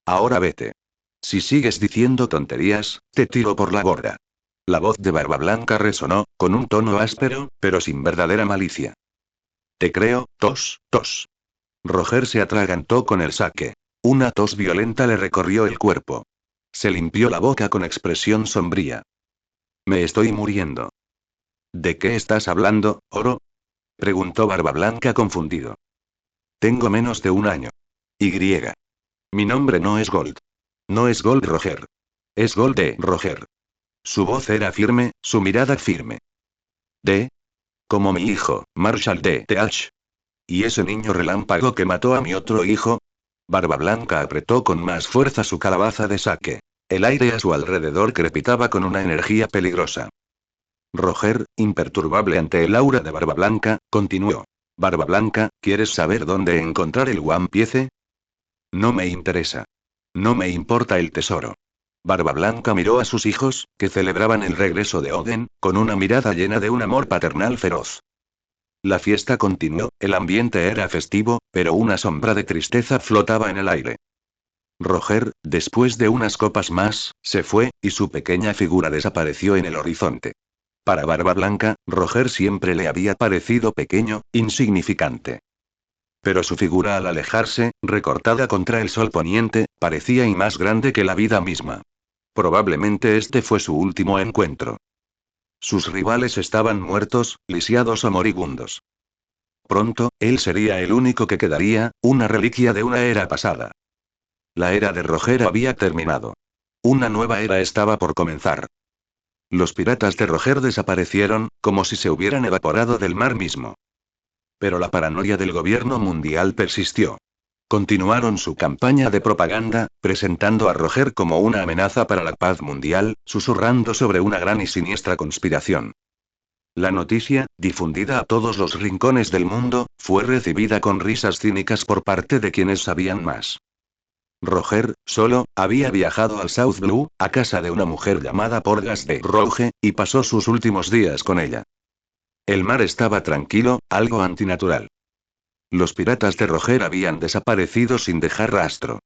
Speaker 1: Ahora vete. Si sigues diciendo tonterías, te tiro por la borda. La voz de Barba Blanca resonó, con un tono áspero, pero sin verdadera malicia. Te creo, tos, tos. Roger se atragantó con el sake. Una tos violenta le recorrió el cuerpo. Se limpió la boca con expresión sombría. Me estoy muriendo. ¿De qué estás hablando, Oro? Preguntó Barba Blanca confundido. Tengo menos de un año. Y. Mi nombre no es Gold. No es Gold Roger. Es Gold de Roger. Su voz era firme, su mirada firme. ¿De? Como mi hijo, Marshall de TH. ¿Y ese niño relámpago que mató a mi otro hijo? Barba Blanca apretó con más fuerza su calabaza de sake. El aire a su alrededor crepitaba con una energía peligrosa. Roger, imperturbable ante el aura de Barba Blanca, continuó. Barba Blanca, ¿quieres saber dónde encontrar el One Piece? No me interesa. No me importa el tesoro. Barba Blanca miró a sus hijos, que celebraban el regreso de Oden, con una mirada llena de un amor paternal feroz. La fiesta continuó, el ambiente era festivo, pero una sombra de tristeza flotaba en el aire. Roger, después de unas copas más, se fue, y su pequeña figura desapareció en el horizonte. Para Barba Blanca, Roger siempre le había parecido pequeño, insignificante. Pero su figura al alejarse, recortada contra el sol poniente, parecía y más grande que la vida misma. Probablemente este fue su último encuentro. Sus rivales estaban muertos, lisiados o moribundos. Pronto, él sería el único que quedaría, una reliquia de una era pasada. La era de Roger había terminado. Una nueva era estaba por comenzar. Los piratas de Roger desaparecieron, como si se hubieran evaporado del mar mismo. Pero la paranoia del gobierno mundial persistió. Continuaron su campaña de propaganda, presentando a Roger como una amenaza para la paz mundial, susurrando sobre una gran y siniestra conspiración. La noticia, difundida a todos los rincones del mundo, fue recibida con risas cínicas por parte de quienes sabían más. Roger, solo, había viajado al South Blue, a casa de una mujer llamada Porgas de Rouge, y pasó sus últimos días con ella. El mar estaba tranquilo, algo antinatural. Los piratas de Roger habían desaparecido sin dejar rastro.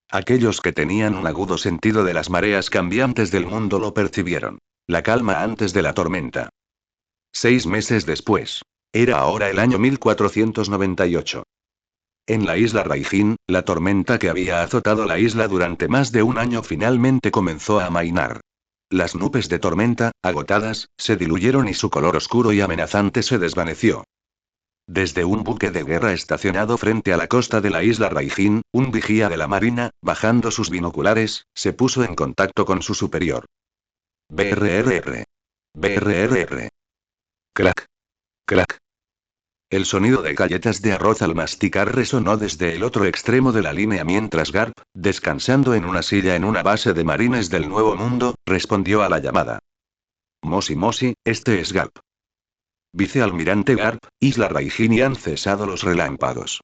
Speaker 1: Aquellos que tenían un agudo sentido de las mareas cambiantes del mundo lo percibieron. La calma antes de la tormenta. 6 meses después. Era ahora el año 1498. En la isla Raijin, la tormenta que había azotado la isla durante más de un año finalmente comenzó a amainar. Las nubes de tormenta, agotadas, se diluyeron y su color oscuro y amenazante se desvaneció. Desde un buque de guerra estacionado frente a la costa de la isla Raijin, un vigía de la marina, bajando sus binoculares, se puso en contacto con su superior. BRRR. BRRR. Crack. Crack. El sonido de galletas de arroz al masticar resonó desde el otro extremo de la línea mientras Garp, descansando en una silla en una base de marines del Nuevo Mundo, respondió a la llamada. Mosi Mosi, este es Garp. Vicealmirante Garp, Isla Raijin, y han cesado los relámpagos.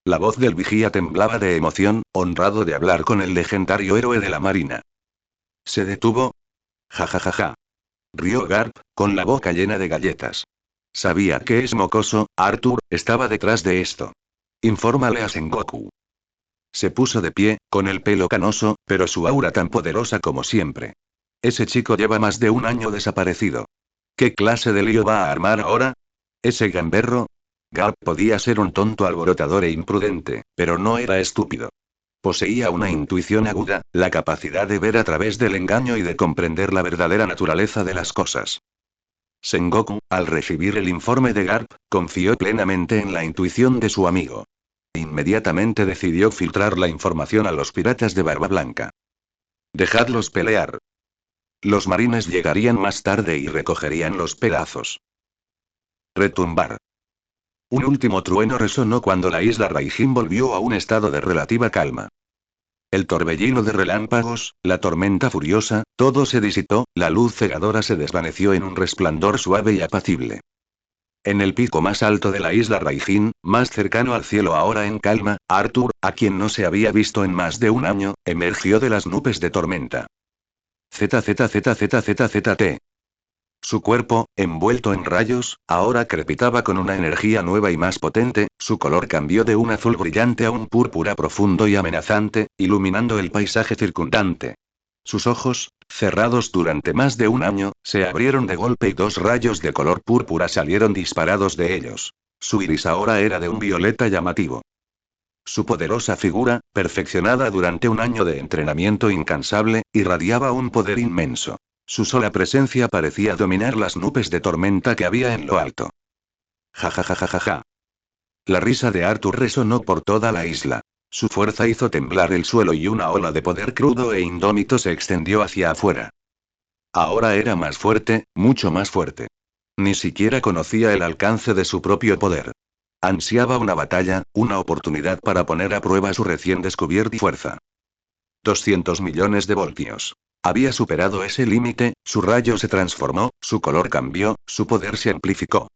Speaker 1: La voz del vigía temblaba de emoción, honrado de hablar con el legendario héroe de la marina. ¿Se detuvo? Ja ja ja ja. Rió Garp, con la boca llena de galletas. Sabía que es mocoso, Arthur, estaba detrás de esto. Infórmale a Sengoku. Se puso de pie, con el pelo canoso, pero su aura tan poderosa como siempre. Ese chico lleva más de un año desaparecido. ¿Qué clase de lío va a armar ahora? Ese gamberro. Garp podía ser un tonto alborotador e imprudente, pero no era estúpido. Poseía una intuición aguda, la capacidad de ver a través del engaño y de comprender la verdadera naturaleza de las cosas. Sengoku, al recibir el informe de Garp, confió plenamente en la intuición de su amigo. Inmediatamente decidió filtrar la información a los piratas de Barba Blanca. Dejadlos pelear. Los marines llegarían más tarde y recogerían los pedazos. Retumbar. Un último trueno resonó cuando la isla Raijin volvió a un estado de relativa calma. El torbellino de relámpagos, la tormenta furiosa, todo se disipó, la luz cegadora se desvaneció en un resplandor suave y apacible. En el pico más alto de la isla Raijin, más cercano al cielo ahora en calma, Arthur, a quien no se había visto en más de un año, emergió de las nubes de tormenta. ZZZZZZT. Su cuerpo, envuelto en rayos, ahora crepitaba con una energía nueva y más potente, su color cambió de un azul brillante a un púrpura profundo y amenazante, iluminando el paisaje circundante. Sus ojos, cerrados durante más de un año, se abrieron de golpe y dos rayos de color púrpura salieron disparados de ellos. Su iris ahora era de un violeta llamativo. Su poderosa figura, perfeccionada durante un año de entrenamiento incansable, irradiaba un poder inmenso. Su sola presencia parecía dominar las nubes de tormenta que había en lo alto. Ja ja ja ja ja ja. La risa de Arthur resonó por toda la isla. Su fuerza hizo temblar el suelo y una ola de poder crudo e indómito se extendió hacia afuera. Ahora era más fuerte, mucho más fuerte. Ni siquiera conocía el alcance de su propio poder. Ansiaba una batalla, una oportunidad para poner a prueba su recién descubierta fuerza. 200 millones de voltios. Había superado ese límite, su rayo se transformó, su color cambió, su poder se amplificó.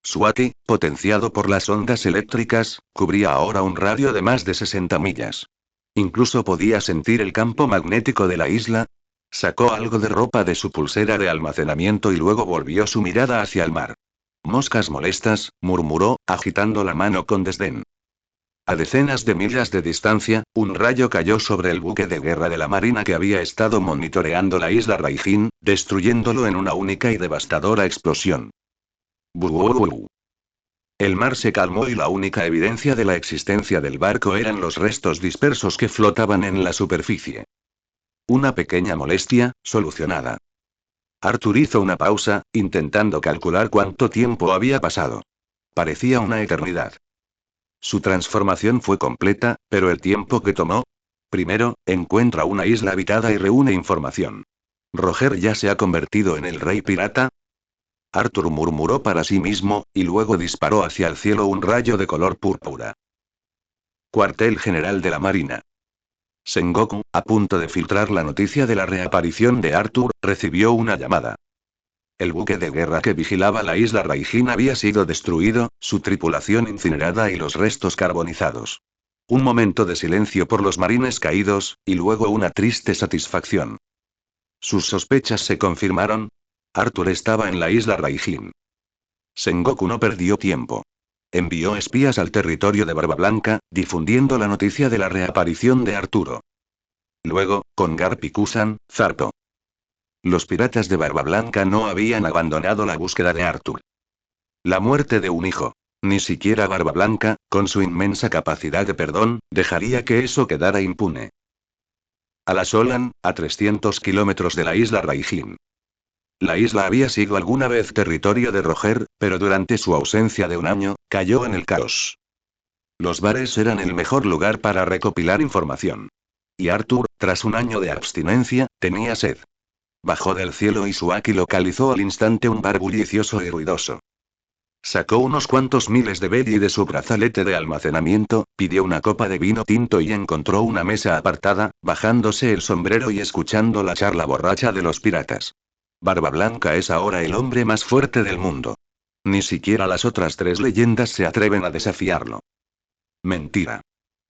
Speaker 1: Su ATI, potenciado por las ondas eléctricas, cubría ahora un radio de más de 60 millas. Incluso podía sentir el campo magnético de la isla. Sacó algo de ropa de su pulsera de almacenamiento y luego volvió su mirada hacia el mar. Moscas molestas, murmuró, agitando la mano con desdén. A decenas de millas de distancia, un rayo cayó sobre el buque de guerra de la Marina que había estado monitoreando la isla Raijin, destruyéndolo en una única y devastadora explosión. ¡Buuu! El mar se calmó y la única evidencia de la existencia del barco eran los restos dispersos que flotaban en la superficie. Una pequeña molestia, solucionada. Arthur hizo una pausa, intentando calcular cuánto tiempo había pasado. Parecía una eternidad. Su transformación fue completa, pero el tiempo que tomó. Primero, encuentra una isla habitada y reúne información. ¿Roger ya se ha convertido en el rey pirata? Arthur murmuró para sí mismo, y luego disparó hacia el cielo un rayo de color púrpura. Cuartel General de la Marina. Sengoku, a punto de filtrar la noticia de la reaparición de Arthur, recibió una llamada. El buque de guerra que vigilaba la isla Raijin había sido destruido, su tripulación incinerada y los restos carbonizados. Un momento de silencio por los marines caídos, y luego una triste satisfacción. Sus sospechas se confirmaron. Arthur estaba en la isla Raijin. Sengoku no perdió tiempo. Envió espías al territorio de Barba Blanca, difundiendo la noticia de la reaparición de Arturo. Luego, con Garp y Kusan, zarpó. Los piratas de Barba Blanca no habían abandonado la búsqueda de Arthur. La muerte de un hijo. Ni siquiera Barba Blanca, con su inmensa capacidad de perdón, dejaría que eso quedara impune. Alasolan, a 300 kilómetros de la isla Raijin. La isla había sido alguna vez territorio de Roger, pero durante su ausencia de un año, cayó en el caos. Los bares eran el mejor lugar para recopilar información. Y Arthur, tras un año de abstinencia, tenía sed. Bajó del cielo y su Aki localizó al instante un bar bullicioso y ruidoso. Sacó unos cuantos miles de belly de su brazalete de almacenamiento, pidió una copa de vino tinto y encontró una mesa apartada, bajándose el sombrero y escuchando la charla borracha de los piratas. Barba Blanca es ahora el hombre más fuerte del mundo. Ni siquiera las otras tres leyendas se atreven a desafiarlo. Mentira.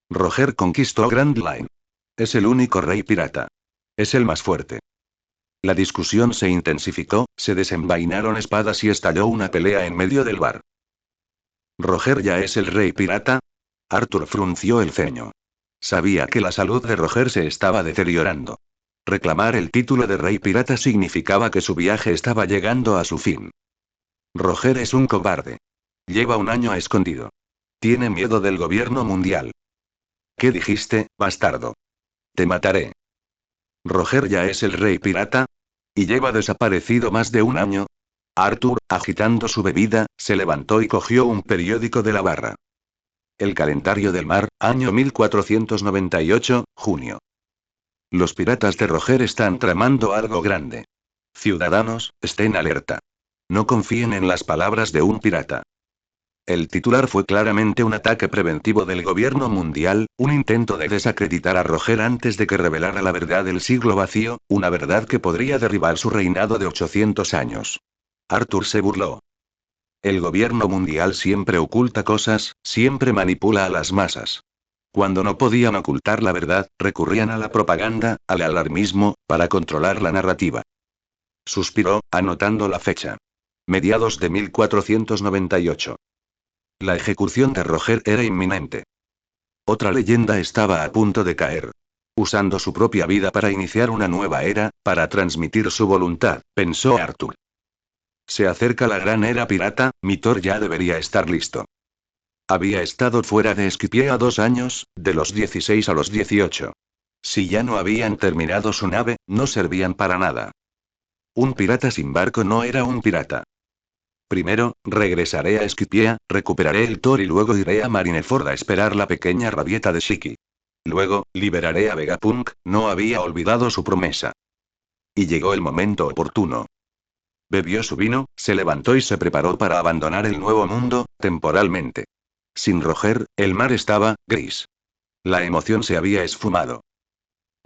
Speaker 1: Roger conquistó Grand Line. Es el único rey pirata. Es el más fuerte. La discusión se intensificó, se desenvainaron espadas y estalló una pelea en medio del bar. ¿Roger ya es el rey pirata? Arthur frunció el ceño. Sabía que la salud de Roger se estaba deteriorando. Reclamar el título de rey pirata significaba que su viaje estaba llegando a su fin. Roger es un cobarde. Lleva un año escondido. Tiene miedo del gobierno mundial. ¿Qué dijiste, bastardo? Te mataré. ¿Roger ya es el rey pirata? ¿Y lleva desaparecido más de un año? Arthur, agitando su bebida, se levantó y cogió un periódico de la barra. El calendario del mar, año 1498, junio. Los piratas de Roger están tramando algo grande. Ciudadanos, estén alerta. No confíen en las palabras de un pirata. El titular fue claramente un ataque preventivo del gobierno mundial, un intento de desacreditar a Roger antes de que revelara la verdad del siglo vacío, una verdad que podría derribar su reinado de 800 años. Arthur se burló. El gobierno mundial siempre oculta cosas, siempre manipula a las masas. Cuando no podían ocultar la verdad, recurrían a la propaganda, al alarmismo, para controlar la narrativa. Suspiró, anotando la fecha. Mediados de 1498. La ejecución de Roger era inminente. Otra leyenda estaba a punto de caer. Usando su propia vida para iniciar una nueva era, para transmitir su voluntad, pensó Arthur. Se acerca la gran era pirata, mi Thor ya debería estar listo. Había estado fuera de Skypiea 2 años, de los 16 a los 18. Si ya no habían terminado su nave, no servían para nada. Un pirata sin barco no era un pirata. Primero, regresaré a Skypiea, recuperaré el Thor y luego iré a Marineford a esperar la pequeña rabieta de Shiki. Luego, liberaré a Vegapunk, no había olvidado su promesa. Y llegó el momento oportuno. Bebió su vino, se levantó y se preparó para abandonar el nuevo mundo, temporalmente. Sin Roger, el mar estaba gris. La emoción se había esfumado.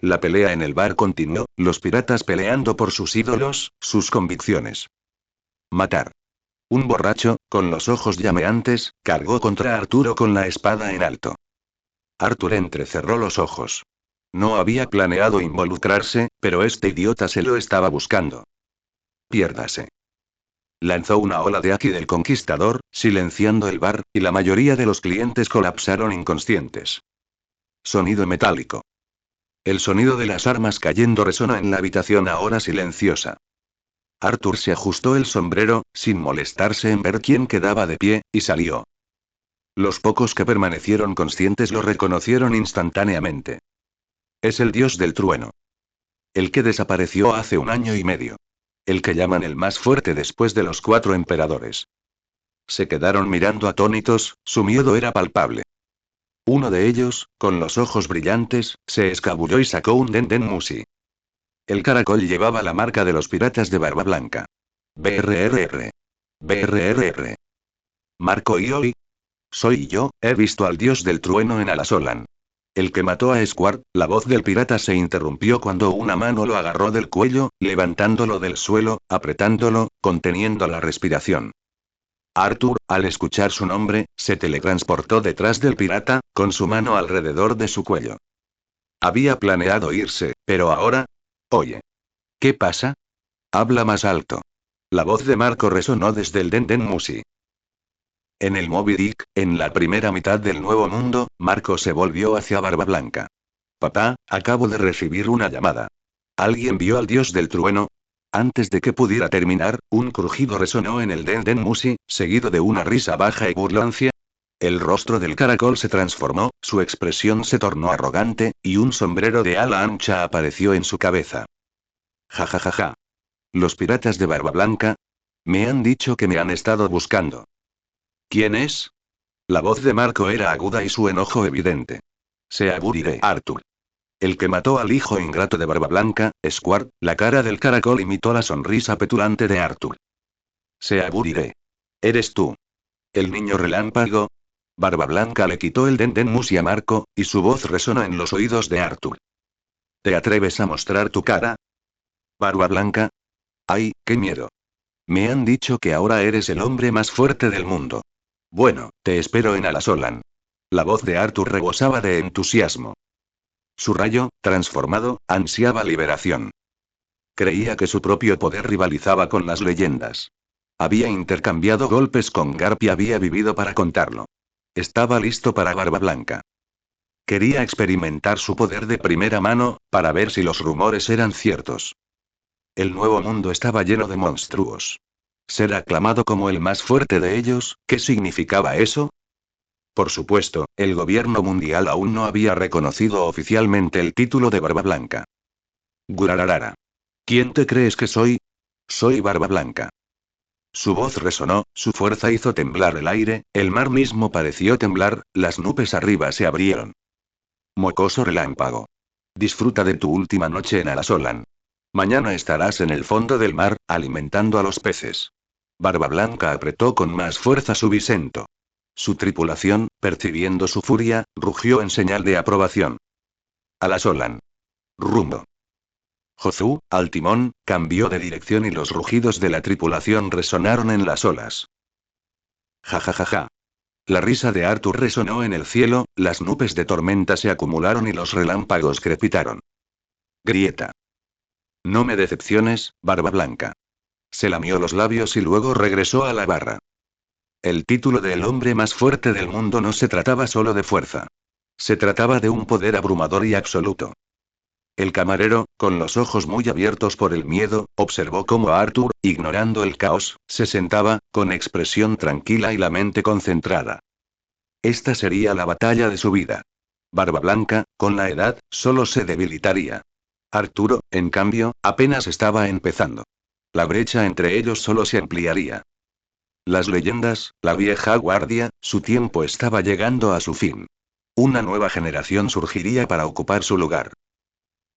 Speaker 1: La pelea en el bar continuó, los piratas peleando por sus ídolos, sus convicciones. Matar. Un borracho, con los ojos llameantes, cargó contra Arturo con la espada en alto. Arthur entrecerró los ojos. No había planeado involucrarse, pero este idiota se lo estaba buscando. Piérdase. Lanzó una ola de haki del conquistador, silenciando el bar, y la mayoría de los clientes colapsaron inconscientes. Sonido metálico. El sonido de las armas cayendo resonó en la habitación ahora silenciosa. Arthur se ajustó el sombrero, sin molestarse en ver quién quedaba de pie, y salió. Los pocos que permanecieron conscientes lo reconocieron instantáneamente. Es el dios del trueno. El que desapareció hace 1 año y medio. El que llaman el más fuerte después de los 4 emperadores. Se quedaron mirando atónitos, su miedo era palpable. Uno de ellos, con los ojos brillantes, se escabulló y sacó un Denden Musi. El caracol llevaba la marca de los piratas de Barba Blanca. BRRR. BRRR. Marco y hoy. Soy yo, he visto al dios del trueno en Alasolan. El que mató a Squart. La voz del pirata se interrumpió cuando una mano lo agarró del cuello, levantándolo del suelo, apretándolo, conteniendo la respiración. Arthur, al escuchar su nombre, se teletransportó detrás del pirata, con su mano alrededor de su cuello. Había planeado irse, pero ahora... Oye. ¿Qué pasa? Habla más alto. La voz de Marco resonó desde el Denden Musi. En el Moby Dick, en la primera mitad del Nuevo Mundo, Marco se volvió hacia Barba Blanca. Papá, acabo de recibir una llamada. ¿Alguien vio al dios del trueno? Antes de que pudiera terminar, un crujido resonó en el Denden Musi, seguido de una risa baja y burlancia. El rostro del caracol se transformó, su expresión se tornó arrogante, y un sombrero de ala ancha apareció en su cabeza. Ja ja ja ja. Los piratas de Barba Blanca. Me han dicho que me han estado buscando. ¿Quién es? La voz de Marco era aguda y su enojo evidente. Se aburriré, Arthur. El que mató al hijo ingrato de Barba Blanca, Squart. La cara del caracol imitó la sonrisa petulante de Arthur. Se aburriré. Eres tú. El niño relámpago. Barba Blanca le quitó el Denden Musi a Marco, y su voz resonó en los oídos de Arthur. ¿Te atreves a mostrar tu cara? Barba Blanca. ¡Ay, qué miedo! Me han dicho que ahora eres el hombre más fuerte del mundo. Bueno, te espero en Alasolan. La voz de Arthur rebosaba de entusiasmo. Su rayo, transformado, ansiaba liberación. Creía que su propio poder rivalizaba con las leyendas. Había intercambiado golpes con Garp y había vivido para contarlo. Estaba listo para Barba Blanca. Quería experimentar su poder de primera mano, para ver si los rumores eran ciertos. El Nuevo Mundo estaba lleno de monstruos. Ser aclamado como el más fuerte de ellos, ¿qué significaba eso? Por supuesto, el gobierno mundial aún no había reconocido oficialmente el título de Barba Blanca. Gurararara. ¿Quién te crees que soy? Soy Barba Blanca. Su voz resonó, su fuerza hizo temblar el aire, el mar mismo pareció temblar, las nubes arriba se abrieron. Mocoso relámpago. Disfruta de tu última noche en Alasolan. Mañana estarás en el fondo del mar, alimentando a los peces. Barba Blanca apretó con más fuerza su bisento. Su tripulación, percibiendo su furia, rugió en señal de aprobación. Alasolan. Rumbo. Jozu, al timón, cambió de dirección y los rugidos de la tripulación resonaron en las olas. Ja ja ja ja. La risa de Arthur resonó en el cielo, las nubes de tormenta se acumularon y los relámpagos crepitaron. Grieta. No me decepciones, Barba Blanca. Se lamió los labios y luego regresó a la barra. El título de el hombre más fuerte del mundo no se trataba solo de fuerza. Se trataba de un poder abrumador y absoluto. El camarero, con los ojos muy abiertos por el miedo, observó cómo Arthur, ignorando el caos, se sentaba, con expresión tranquila y la mente concentrada. Esta sería la batalla de su vida. Barba Blanca, con la edad, solo se debilitaría. Arturo, en cambio, apenas estaba empezando. La brecha entre ellos solo se ampliaría. Las leyendas, la vieja guardia, su tiempo estaba llegando a su fin. Una nueva generación surgiría para ocupar su lugar.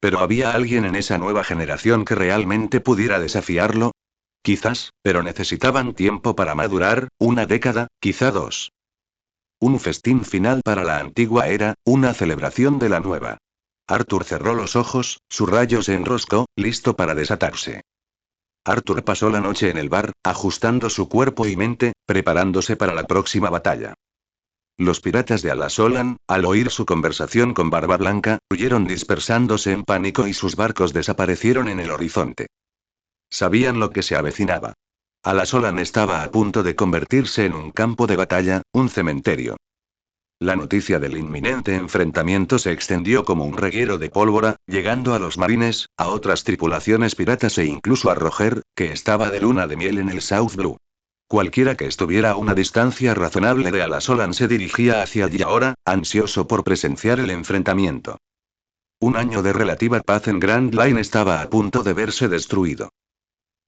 Speaker 1: ¿Pero había alguien en esa nueva generación que realmente pudiera desafiarlo? Quizás, pero necesitaban tiempo para madurar, 1 década, quizá 2. Un festín final para la antigua era, una celebración de la nueva. Arthur cerró los ojos, su rayo se enroscó, listo para desatarse. Arthur pasó la noche en el bar, ajustando su cuerpo y mente, preparándose para la próxima batalla. Los piratas de Alasolan, al oír su conversación con Barba Blanca, huyeron dispersándose en pánico y sus barcos desaparecieron en el horizonte. Sabían lo que se avecinaba. Alasolan estaba a punto de convertirse en un campo de batalla, un cementerio. La noticia del inminente enfrentamiento se extendió como un reguero de pólvora, llegando a los marines, a otras tripulaciones piratas e incluso a Roger, que estaba de luna de miel en el South Blue. Cualquiera que estuviera a una distancia razonable de Alasolan se dirigía hacia allí ahora, ansioso por presenciar el enfrentamiento. Un año de relativa paz en Grand Line estaba a punto de verse destruido.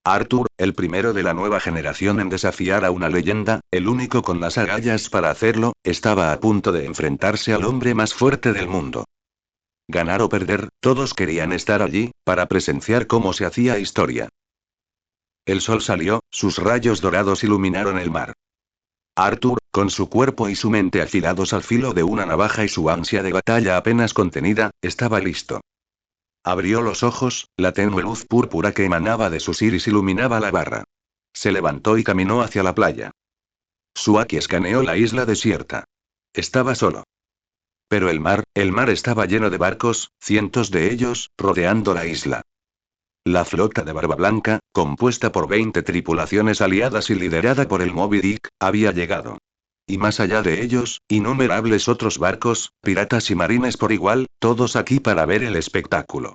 Speaker 1: Arthur, el primero de la nueva generación en desafiar a una leyenda, el único con las agallas para hacerlo, estaba a punto de enfrentarse al hombre más fuerte del mundo. Ganar o perder, todos querían estar allí, para presenciar cómo se hacía historia. El sol salió, sus rayos dorados iluminaron el mar. Arthur, con su cuerpo y su mente afilados al filo de una navaja y su ansia de batalla apenas contenida, estaba listo. Abrió los ojos, la tenue luz púrpura que emanaba de sus iris iluminaba la barra. Se levantó y caminó hacia la playa. Su Aki escaneó la isla desierta. Estaba solo. Pero el mar estaba lleno de barcos, cientos de ellos, rodeando la isla. La flota de Barba Blanca, compuesta por 20 tripulaciones aliadas y liderada por el Moby Dick, había llegado. Y más allá de ellos, innumerables otros barcos, piratas y marines por igual, todos aquí para ver el espectáculo.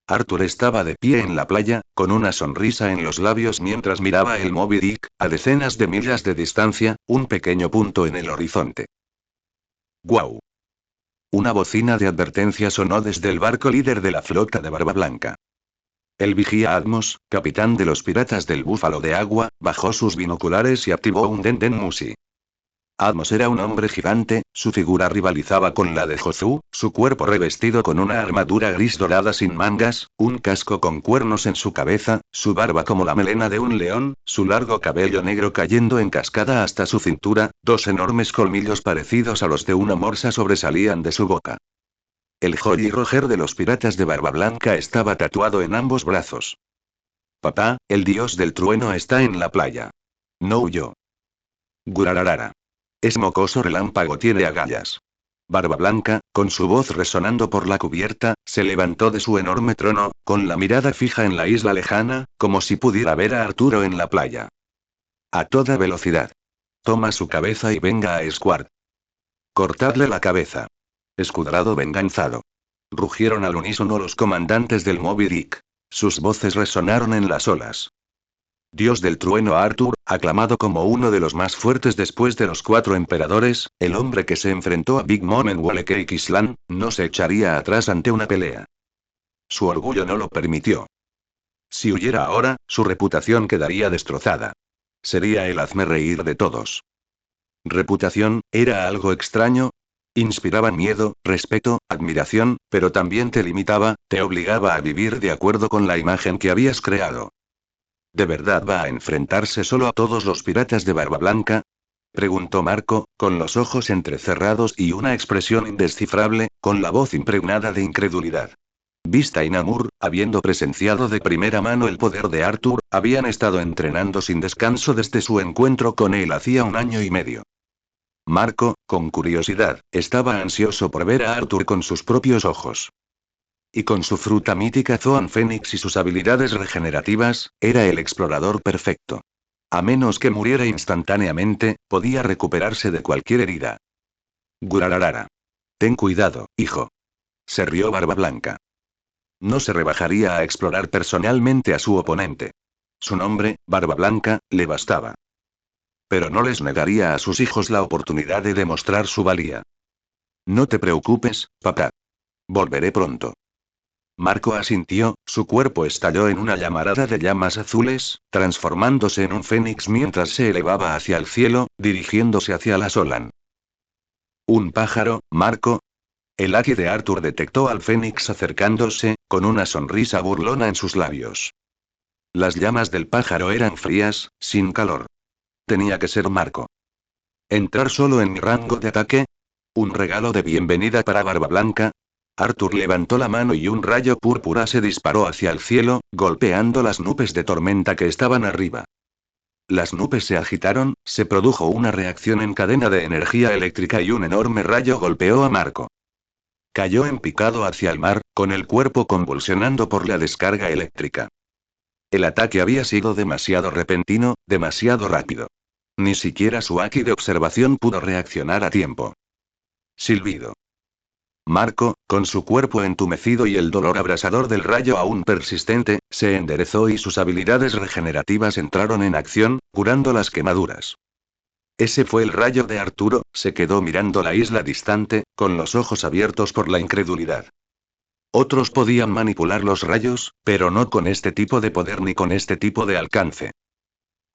Speaker 1: Arthur estaba de pie en la playa, con una sonrisa en los labios mientras miraba el Moby Dick, a decenas de millas de distancia, un pequeño punto en el horizonte. ¡Guau! Una bocina de advertencia sonó desde el barco líder de la flota de Barba Blanca. El vigía Atmos, capitán de los piratas del Búfalo de Agua, bajó sus binoculares y activó un Den Den Musi. Atmos era un hombre gigante, su figura rivalizaba con la de Jozu, su cuerpo revestido con una armadura gris dorada sin mangas, un casco con cuernos en su cabeza, su barba como la melena de un león, su largo cabello negro cayendo en cascada hasta su cintura, dos enormes colmillos parecidos a los de una morsa sobresalían de su boca. El Jolly Roger de los piratas de Barba Blanca estaba tatuado en ambos brazos. Papá, el dios del trueno está en la playa. No huyó. Gurararara. Es mocoso relámpago tiene agallas. Barba Blanca, con su voz resonando por la cubierta, se levantó de su enorme trono, con la mirada fija en la isla lejana, como si pudiera ver a Arturo en la playa. A toda velocidad. Toma su cabeza y venga a Squart. Cortadle la cabeza. Escudrado venganzado. Rugieron al unísono los comandantes del Moby Dick. Sus voces resonaron en las olas. Dios del trueno Arthur, aclamado como uno de los más fuertes después de los 4 emperadores, el hombre que se enfrentó a Big Mom en Wall Cake Island, no se echaría atrás ante una pelea. Su orgullo no lo permitió. Si huyera ahora, su reputación quedaría destrozada. Sería el hazmerreír de todos. Reputación, era algo extraño. Inspiraba miedo, respeto, admiración, pero también te limitaba, te obligaba a vivir de acuerdo con la imagen que habías creado. ¿De verdad va a enfrentarse solo a todos los piratas de Barba Blanca? Preguntó Marco, con los ojos entrecerrados y una expresión indescifrable, con la voz impregnada de incredulidad. Vista y Namur, habiendo presenciado de primera mano el poder de Arthur, habían estado entrenando sin descanso desde su encuentro con él hacía 1 año y medio. Marco, con curiosidad, estaba ansioso por ver a Arthur con sus propios ojos. Y con su fruta mítica Zoan Fénix y sus habilidades regenerativas, era el explorador perfecto. A menos que muriera instantáneamente, podía recuperarse de cualquier herida. Gurararara. Ten cuidado, hijo. Se rió Barba Blanca. No se rebajaría a explorar personalmente a su oponente. Su nombre, Barba Blanca, le bastaba. Pero no les negaría a sus hijos la oportunidad de demostrar su valía. No te preocupes, papá. Volveré pronto. Marco asintió, su cuerpo estalló en una llamarada de llamas azules, transformándose en un fénix mientras se elevaba hacia el cielo, dirigiéndose hacia la Solan. ¿Un pájaro, Marco? El Aki de Arthur detectó al fénix acercándose, con una sonrisa burlona en sus labios. Las llamas del pájaro eran frías, sin calor. Tenía que ser Marco. ¿Entrar solo en mi rango de ataque? ¿Un regalo de bienvenida para Barba Blanca? Arthur levantó la mano y un rayo púrpura se disparó hacia el cielo, golpeando las nubes de tormenta que estaban arriba. Las nubes se agitaron, se produjo una reacción en cadena de energía eléctrica y un enorme rayo golpeó a Marco. Cayó en picado hacia el mar, con el cuerpo convulsionando por la descarga eléctrica. El ataque había sido demasiado repentino, demasiado rápido. Ni siquiera su Aki de observación pudo reaccionar a tiempo. Silbido. Marco, con su cuerpo entumecido y el dolor abrasador del rayo aún persistente, se enderezó y sus habilidades regenerativas entraron en acción, curando las quemaduras. Ese fue el rayo de Arturo, se quedó mirando la isla distante, con los ojos abiertos por la incredulidad. Otros podían manipular los rayos, pero no con este tipo de poder ni con este tipo de alcance.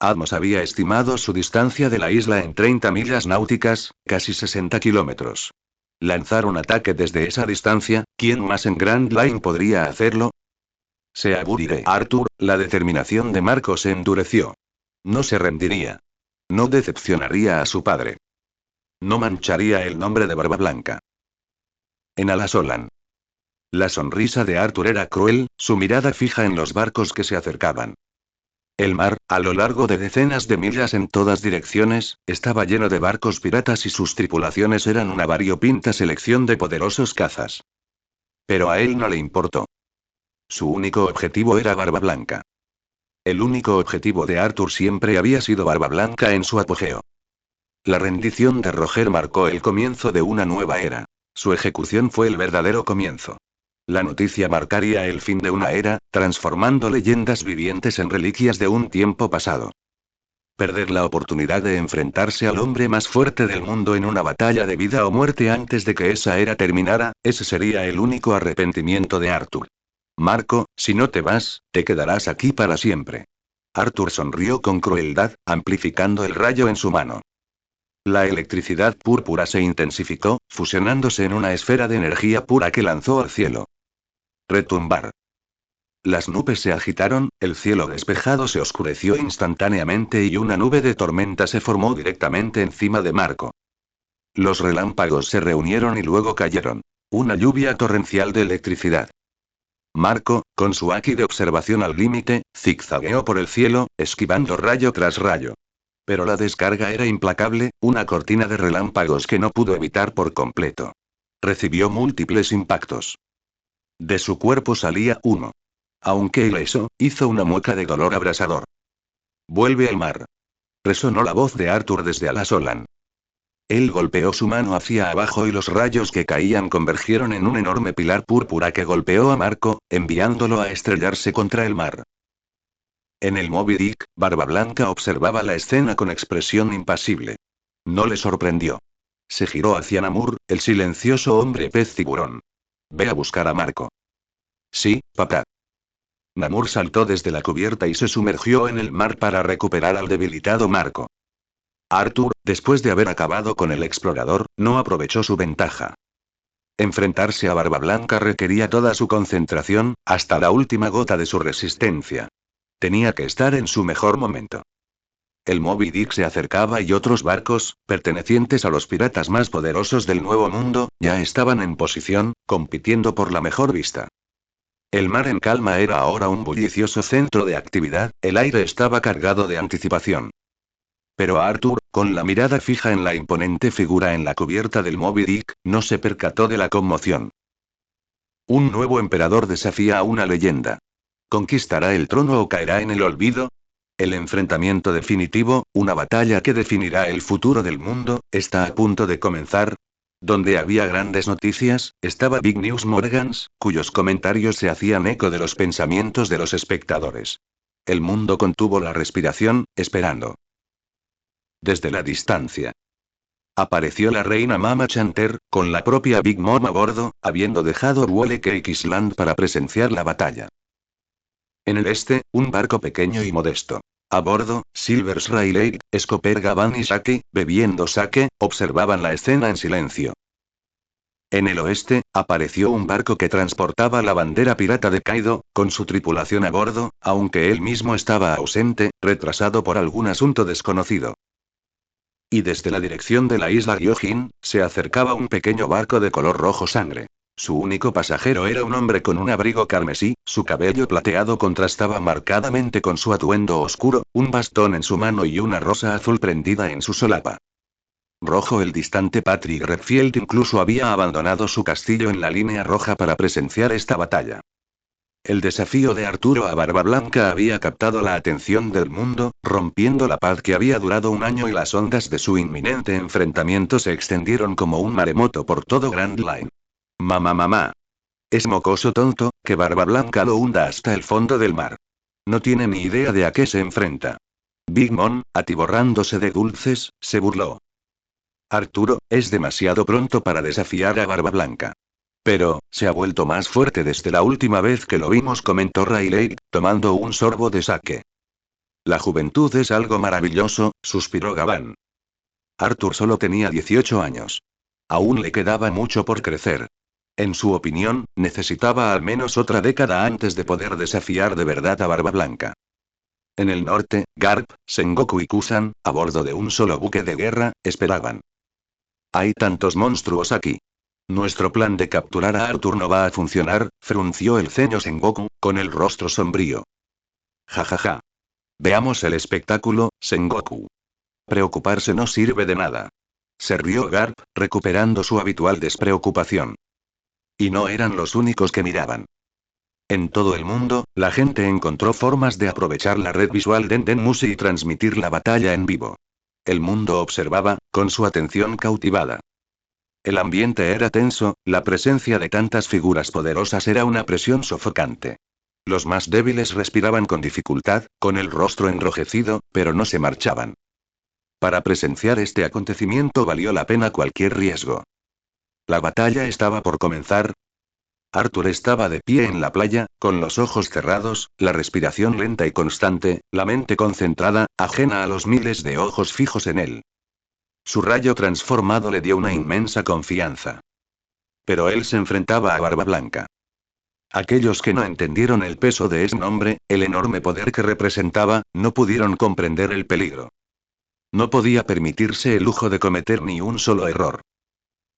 Speaker 1: Atmos había estimado su distancia de la isla en 30 millas náuticas, casi 60 kilómetros. Lanzar un ataque desde esa distancia, ¿quién más en Grand Line podría hacerlo? Se aburriré. Arthur, la determinación de Marco se endureció. No se rendiría. No decepcionaría a su padre. No mancharía el nombre de Barba Blanca. En Alasolan. La sonrisa de Arthur era cruel, su mirada fija en los barcos que se acercaban. El mar, a lo largo de decenas de millas en todas direcciones, estaba lleno de barcos piratas y sus tripulaciones eran una variopinta selección de poderosos cazas. Pero a él no le importó. Su único objetivo era Barba Blanca. El único objetivo de Arthur siempre había sido Barba Blanca en su apogeo. La rendición de Roger marcó el comienzo de una nueva era. Su ejecución fue el verdadero comienzo. La noticia marcaría el fin de una era, transformando leyendas vivientes en reliquias de un tiempo pasado. Perder la oportunidad de enfrentarse al hombre más fuerte del mundo en una batalla de vida o muerte antes de que esa era terminara, ese sería el único arrepentimiento de Arthur. Marco, si no te vas, te quedarás aquí para siempre. Arthur sonrió con crueldad, amplificando el rayo en su mano. La electricidad púrpura se intensificó, fusionándose en una esfera de energía pura que lanzó al cielo. Retumbar. Las nubes se agitaron, el cielo despejado se oscureció instantáneamente y una nube de tormenta se formó directamente encima de Marco. Los relámpagos se reunieron y luego cayeron. Una lluvia torrencial de electricidad. Marco, con su Aki de observación al límite, zigzagueó por el cielo, esquivando rayo tras rayo. Pero la descarga era implacable, una cortina de relámpagos que no pudo evitar por completo. Recibió múltiples impactos. De su cuerpo salía humo. Aunque ileso, hizo una mueca de dolor abrasador. Vuelve al mar. Resonó la voz de Arthur desde Alasolan. Él golpeó su mano hacia abajo y los rayos que caían convergieron en un enorme pilar púrpura que golpeó a Marco, enviándolo a estrellarse contra el mar. En el Moby Dick, Barba Blanca observaba la escena con expresión impasible. No le sorprendió. Se giró hacia Namur, el silencioso hombre pez tiburón. Ve a buscar a Marco. Sí, papá. Namur saltó desde la cubierta y se sumergió en el mar para recuperar al debilitado Marco. Arthur, después de haber acabado con el explorador, no aprovechó su ventaja. Enfrentarse a Barba Blanca requería toda su concentración, hasta la última gota de su resistencia. Tenía que estar en su mejor momento. El Moby Dick se acercaba y otros barcos, pertenecientes a los piratas más poderosos del Nuevo Mundo, ya estaban en posición, compitiendo por la mejor vista. El mar en calma era ahora un bullicioso centro de actividad, el aire estaba cargado de anticipación. Pero Arthur, con la mirada fija en la imponente figura en la cubierta del Moby Dick, no se percató de la conmoción. Un nuevo emperador desafía a una leyenda. ¿Conquistará el trono o caerá en el olvido? El enfrentamiento definitivo, una batalla que definirá el futuro del mundo, está a punto de comenzar. Donde había grandes noticias, estaba Big News Morgans, cuyos comentarios se hacían eco de los pensamientos de los espectadores. El mundo contuvo la respiración, esperando. Desde la distancia. Apareció la reina Mama Chanter, con la propia Big Mom a bordo, habiendo dejado Wole Cake Island para presenciar la batalla. En el este, un barco pequeño y modesto. A bordo, Silver's Rayleigh, Scooper Gavan y Saki, bebiendo sake, observaban la escena en silencio. En el oeste, apareció un barco que transportaba la bandera pirata de Kaido, con su tripulación a bordo, aunque él mismo estaba ausente, retrasado por algún asunto desconocido. Y desde la dirección de la isla Ryojin, se acercaba un pequeño barco de color rojo sangre. Su único pasajero era un hombre con un abrigo carmesí, su cabello plateado contrastaba marcadamente con su atuendo oscuro, un bastón en su mano y una rosa azul prendida en su solapa. Rojo, el distante Patrick Redfield incluso había abandonado su castillo en la línea roja para presenciar esta batalla. El desafío de Arturo a Barba Blanca había captado la atención del mundo, rompiendo la paz que había durado un año y las ondas de su inminente enfrentamiento se extendieron como un maremoto por todo Grand Line. Mamá. Es mocoso tonto, que Barba Blanca lo hunda hasta el fondo del mar. No tiene ni idea de a qué se enfrenta. Big Mom, atiborrándose de dulces, se burló. Arturo, es demasiado pronto para desafiar a Barba Blanca. Pero, se ha vuelto más fuerte desde la última vez que lo vimos, comentó Riley, tomando un sorbo de sake. La juventud es algo maravilloso, suspiró Gavin. Arthur solo tenía 18 años. Aún le quedaba mucho por crecer. En su opinión, necesitaba al menos otra década antes de poder desafiar de verdad a Barba Blanca. En el norte, Garp, Sengoku y Kusan, a bordo de un solo buque de guerra, esperaban. Hay tantos monstruos aquí. Nuestro plan de capturar a Arthur no va a funcionar, frunció el ceño Sengoku, con el rostro sombrío. Ja. Veamos el espectáculo, Sengoku. Preocuparse no sirve de nada. Se rió Garp, recuperando su habitual despreocupación. Y no eran los únicos que miraban. En todo el mundo, la gente encontró formas de aprovechar la red visual de Denmusi y transmitir la batalla en vivo. El mundo observaba, con su atención cautivada. El ambiente era tenso, la presencia de tantas figuras poderosas era una presión sofocante. Los más débiles respiraban con dificultad, con el rostro enrojecido, pero no se marchaban. Para presenciar este acontecimiento valió la pena cualquier riesgo. La batalla estaba por comenzar. Arthur estaba de pie en la playa, con los ojos cerrados, la respiración lenta y constante, la mente concentrada, ajena a los miles de ojos fijos en él. Su rayo transformado le dio una inmensa confianza. Pero él se enfrentaba a Barba Blanca. Aquellos que no entendieron el peso de ese nombre, el enorme poder que representaba, no pudieron comprender el peligro. No podía permitirse el lujo de cometer ni un solo error.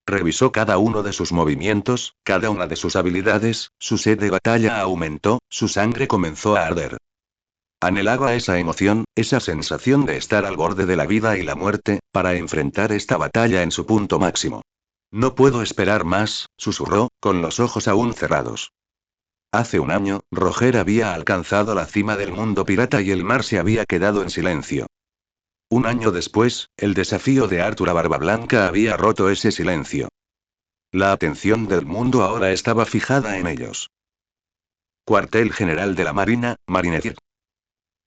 Speaker 1: Revisó cada uno de sus movimientos, cada una de sus habilidades, su sed de batalla aumentó, su sangre comenzó a arder. Anhelaba esa emoción, esa sensación de estar al borde de la vida y la muerte, para enfrentar esta batalla en su punto máximo. No puedo esperar más, susurró, con los ojos aún cerrados. Hace un año, Roger había alcanzado la cima del mundo pirata y el mar se había quedado en silencio. Un año después, el desafío de Arthur a Barba Blanca había roto ese silencio. La atención del mundo ahora estaba fijada en ellos. Cuartel General de la Marina, Marinetic.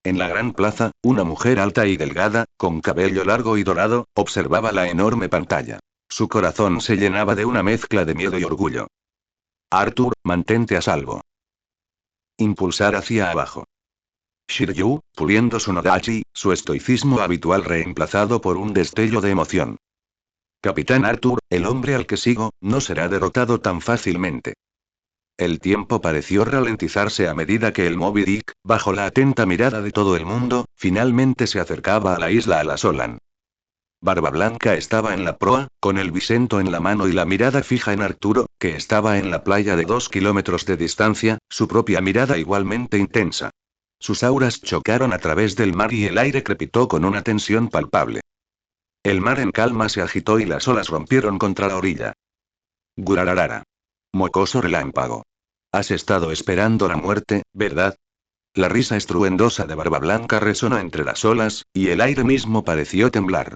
Speaker 1: En la gran plaza, una mujer alta y delgada, con cabello largo y dorado, observaba la enorme pantalla. Su corazón se llenaba de una mezcla de miedo y orgullo. Arthur, mantente a salvo. Impulsar hacia abajo. Shiryu, puliendo su Nodachi, su estoicismo habitual reemplazado por un destello de emoción. Capitán Arthur, el hombre al que sigo, no será derrotado tan fácilmente. El tiempo pareció ralentizarse a medida que el Moby Dick, bajo la atenta mirada de todo el mundo, finalmente se acercaba a la isla Alasolan. Barba Blanca estaba en la proa, con el bisento en la mano y la mirada fija en Arturo, que estaba en la playa de 2 kilómetros de distancia, su propia mirada igualmente intensa. Sus auras chocaron a través del mar y el aire crepitó con una tensión palpable. El mar en calma se agitó y las olas rompieron contra la orilla. Gurararara. Mocoso relámpago. Has estado esperando la muerte, ¿verdad? La risa estruendosa de Barba Blanca resonó entre las olas, y el aire mismo pareció temblar.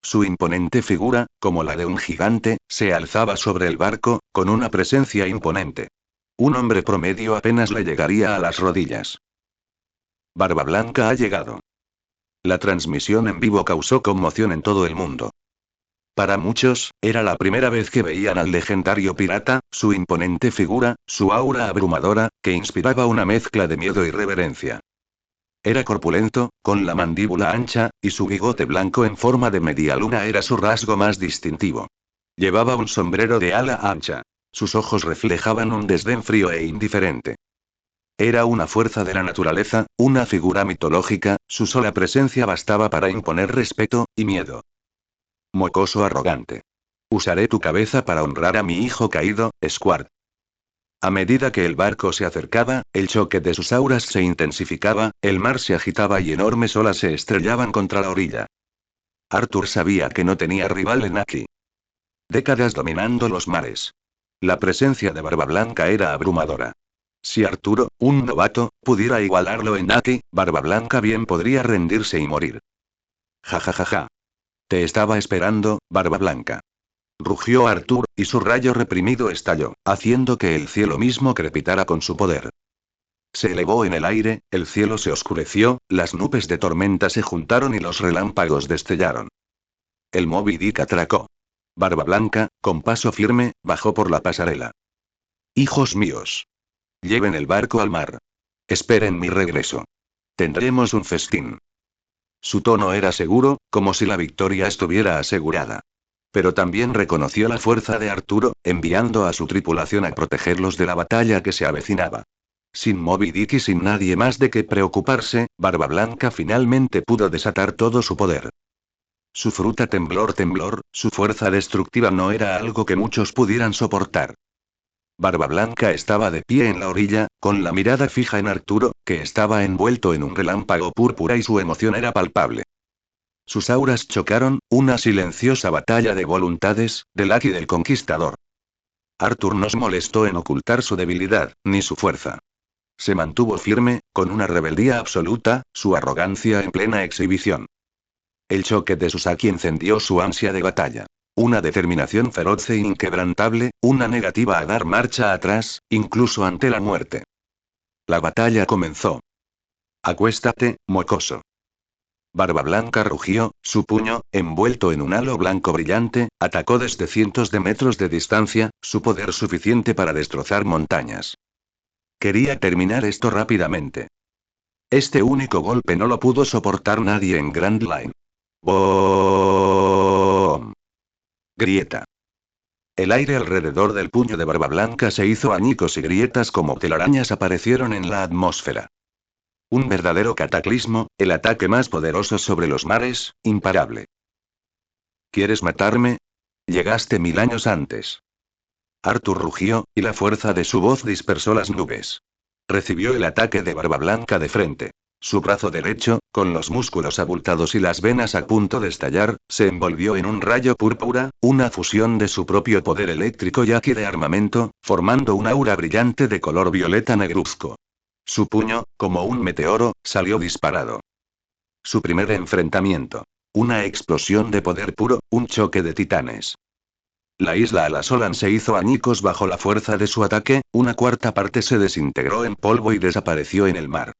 Speaker 1: Su imponente figura, como la de un gigante, se alzaba sobre el barco, con una presencia imponente. Un hombre promedio apenas le llegaría a las rodillas. Barba Blanca ha llegado. La transmisión en vivo causó conmoción en todo el mundo. Para muchos, era la primera vez que veían al legendario pirata, su imponente figura, su aura abrumadora, que inspiraba una mezcla de miedo y reverencia. Era corpulento, con la mandíbula ancha, y su bigote blanco en forma de media luna era su rasgo más distintivo. Llevaba un sombrero de ala ancha. Sus ojos reflejaban un desdén frío e indiferente. Era una fuerza de la naturaleza, una figura mitológica, su sola presencia bastaba para imponer respeto y miedo. Mocoso arrogante. Usaré tu cabeza para honrar a mi hijo caído, Squart. A medida que el barco se acercaba, el choque de sus auras se intensificaba, el mar se agitaba y enormes olas se estrellaban contra la orilla. Arthur sabía que no tenía rival en Aki. Décadas dominando los mares. La presencia de Barba Blanca era abrumadora. Si Arturo, un novato, pudiera igualarlo en Aki, Barba Blanca bien podría rendirse y morir. Ja ja ja ja. Te estaba esperando, Barba Blanca. Rugió Arthur, y su rayo reprimido estalló, haciendo que el cielo mismo crepitara con su poder. Se elevó en el aire, el cielo se oscureció, las nubes de tormenta se juntaron y los relámpagos destellaron. El Moby Dick atracó. Barba Blanca, con paso firme, bajó por la pasarela. Hijos míos. Lleven el barco al mar. Esperen mi regreso. Tendremos un festín. Su tono era seguro, como si la victoria estuviera asegurada. Pero también reconoció la fuerza de Arturo, enviando a su tripulación a protegerlos de la batalla que se avecinaba. Sin Moby Dick y sin nadie más de qué preocuparse, Barba Blanca finalmente pudo desatar todo su poder. Su fruta temblor, su fuerza destructiva no era algo que muchos pudieran soportar. Barba Blanca estaba de pie en la orilla, con la mirada fija en Arturo, que estaba envuelto en un relámpago púrpura y su emoción era palpable. Sus auras chocaron, una silenciosa batalla de voluntades, del Aki del Conquistador. Arthur no se molestó en ocultar su debilidad, ni su fuerza. Se mantuvo firme, con una rebeldía absoluta, su arrogancia en plena exhibición. El choque de sus Aki encendió su ansia de batalla. Una determinación feroz e inquebrantable, una negativa a dar marcha atrás, incluso ante la muerte. La batalla comenzó. Acuéstate, mocoso. Barba Blanca rugió, su puño, envuelto en un halo blanco brillante, atacó desde cientos de metros de distancia, su poder suficiente para destrozar montañas. Quería terminar esto rápidamente. Este único golpe no lo pudo soportar nadie en Grand Line. ¡Boom! Grieta. El aire alrededor del puño de Barba Blanca se hizo añicos y grietas como telarañas aparecieron en la atmósfera. Un verdadero cataclismo, el ataque más poderoso sobre los mares, imparable. ¿Quieres matarme? Llegaste 1000 años antes. Arthur rugió, y la fuerza de su voz dispersó las nubes. Recibió el ataque de Barba Blanca de frente. Su brazo derecho, con los músculos abultados y las venas a punto de estallar, se envolvió en un rayo púrpura, una fusión de su propio poder eléctrico y Aki de armamento, formando un aura brillante de color violeta negruzco. Su puño, como un meteoro, salió disparado. Su primer enfrentamiento. Una explosión de poder puro, un choque de titanes. La isla Alasolan se hizo añicos bajo la fuerza de su ataque, una cuarta parte se desintegró en polvo y desapareció en el mar.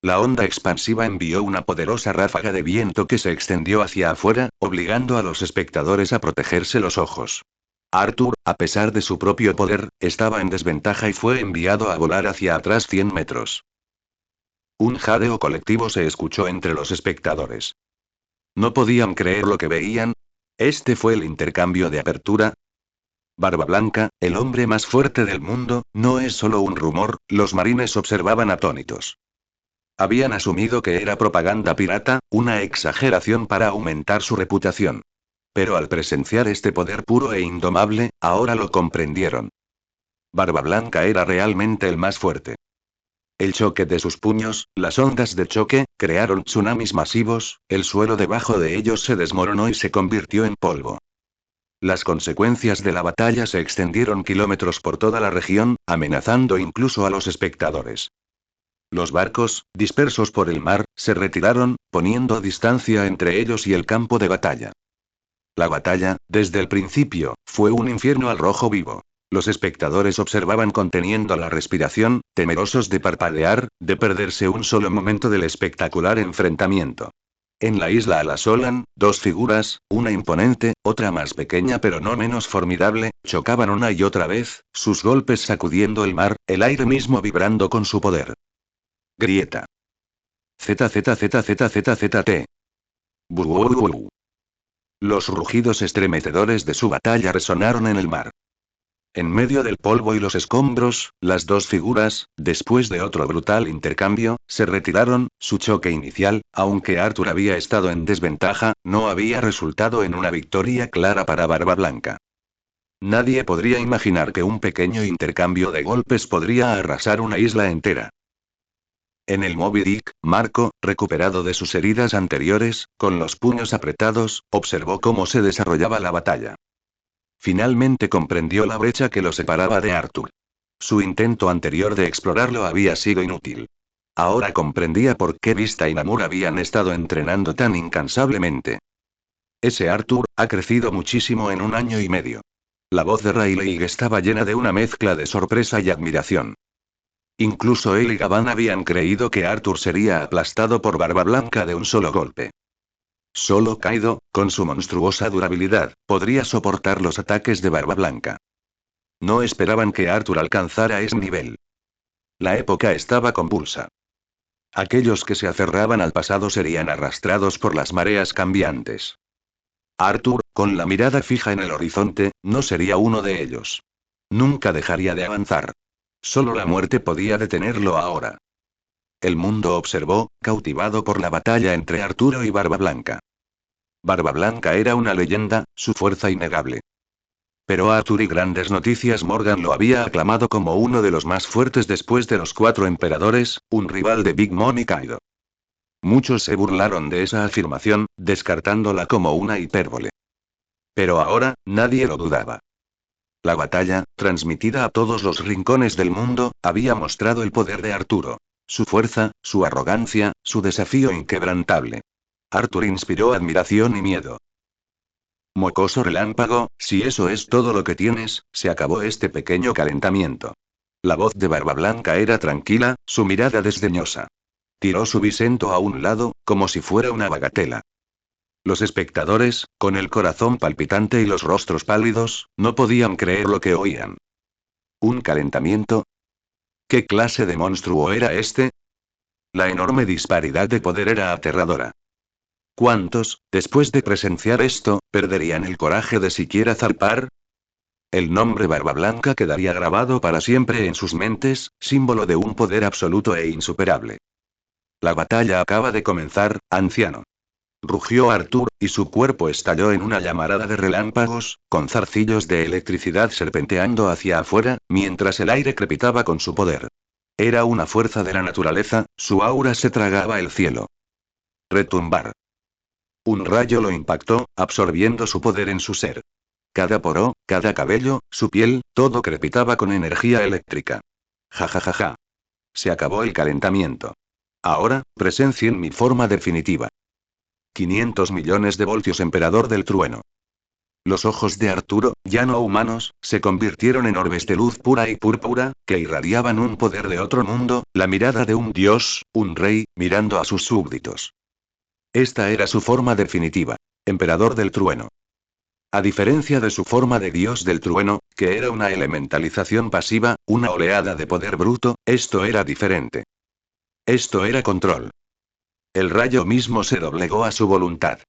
Speaker 1: La onda expansiva envió una poderosa ráfaga de viento que se extendió hacia afuera, obligando a los espectadores a protegerse los ojos. Arthur, a pesar de su propio poder, estaba en desventaja y fue enviado a volar hacia atrás 100 metros. Un jadeo colectivo se escuchó entre los espectadores. No podían creer lo que veían. Este fue el intercambio de apertura. Barba Blanca, el hombre más fuerte del mundo, no es solo un rumor, los marines observaban atónitos. Habían asumido que era propaganda pirata, una exageración para aumentar su reputación. Pero al presenciar este poder puro e indomable, ahora lo comprendieron. Barba Blanca era realmente el más fuerte. El choque de sus puños, las ondas de choque, crearon tsunamis masivos, el suelo debajo de ellos se desmoronó y se convirtió en polvo. Las consecuencias de la batalla se extendieron kilómetros por toda la región, amenazando incluso a los espectadores. Los barcos, dispersos por el mar, se retiraron, poniendo distancia entre ellos y el campo de batalla. La batalla, desde el principio, fue un infierno al rojo vivo. Los espectadores observaban conteniendo la respiración, temerosos de parpadear, de perderse un solo momento del espectacular enfrentamiento. En la isla Alasolan, dos figuras, una imponente, otra más pequeña pero no menos formidable, chocaban una y otra vez, sus golpes sacudiendo el mar, el aire mismo vibrando con su poder. Grieta. ZZZZZZT. Buuuuuuu. Los rugidos estremecedores de su batalla resonaron en el mar. En medio del polvo y los escombros, las dos figuras, después de otro brutal intercambio, se retiraron. Su choque inicial, aunque Arthur había estado en desventaja, no había resultado en una victoria clara para Barba Blanca. Nadie podría imaginar que un pequeño intercambio de golpes podría arrasar una isla entera. En el Moby Dick, Marco, recuperado de sus heridas anteriores, con los puños apretados, observó cómo se desarrollaba la batalla. Finalmente comprendió la brecha que lo separaba de Arthur. Su intento anterior de explorarlo había sido inútil. Ahora comprendía por qué Vista y Namur habían estado entrenando tan incansablemente. Ese Arthur ha crecido muchísimo en un año y medio. La voz de Rayleigh estaba llena de una mezcla de sorpresa y admiración. Incluso él y Gavan habían creído que Arthur sería aplastado por Barba Blanca de un solo golpe. Solo Kaido, con su monstruosa durabilidad, podría soportar los ataques de Barba Blanca. No esperaban que Arthur alcanzara ese nivel. La época estaba convulsa. Aquellos que se aferraban al pasado serían arrastrados por las mareas cambiantes. Arthur, con la mirada fija en el horizonte, no sería uno de ellos. Nunca dejaría de avanzar. Solo la muerte podía detenerlo ahora. El mundo observó, cautivado por la batalla entre Arturo y Barba Blanca. Barba Blanca era una leyenda, su fuerza innegable. Pero Arthur y grandes noticias Morgan lo había aclamado como uno de los más fuertes después de los 4 emperadores, un rival de Big Mom y Kaido. Muchos se burlaron de esa afirmación, descartándola como una hipérbole. Pero ahora, nadie lo dudaba. La batalla, transmitida a todos los rincones del mundo, había mostrado el poder de Arturo. Su fuerza, su arrogancia, su desafío inquebrantable. Arthur inspiró admiración y miedo. Mocoso relámpago, si eso es todo lo que tienes, se acabó este pequeño calentamiento. La voz de Barba Blanca era tranquila, su mirada desdeñosa. Tiró su bisento a un lado, como si fuera una bagatela. Los espectadores, con el corazón palpitante y los rostros pálidos, no podían creer lo que oían. ¿Un calentamiento? ¿Qué clase de monstruo era este? La enorme disparidad de poder era aterradora. ¿Cuántos, después de presenciar esto, perderían el coraje de siquiera zarpar? El nombre Barba Blanca quedaría grabado para siempre en sus mentes, símbolo de un poder absoluto e insuperable. La batalla acaba de comenzar, anciano. Rugió Arthur, y su cuerpo estalló en una llamarada de relámpagos, con zarcillos de electricidad serpenteando hacia afuera, mientras el aire crepitaba con su poder. Era una fuerza de la naturaleza, su aura se tragaba el cielo. Retumbar. Un rayo lo impactó, absorbiendo su poder en su ser. Cada poro, cada cabello, su piel, todo crepitaba con energía eléctrica. Ja ja ja ja. Se acabó el calentamiento. Ahora, presencien mi forma definitiva. 500 millones de voltios emperador del trueno. Los ojos de Arturo, ya no humanos, se convirtieron en orbes de luz pura y púrpura, que irradiaban un poder de otro mundo, la mirada de un dios, un rey, mirando a sus súbditos. Esta era su forma definitiva. Emperador del trueno. A diferencia de su forma de dios del trueno, que era una elementalización pasiva, una oleada de poder bruto, esto era diferente. Esto era control. El rayo mismo se doblegó a su voluntad.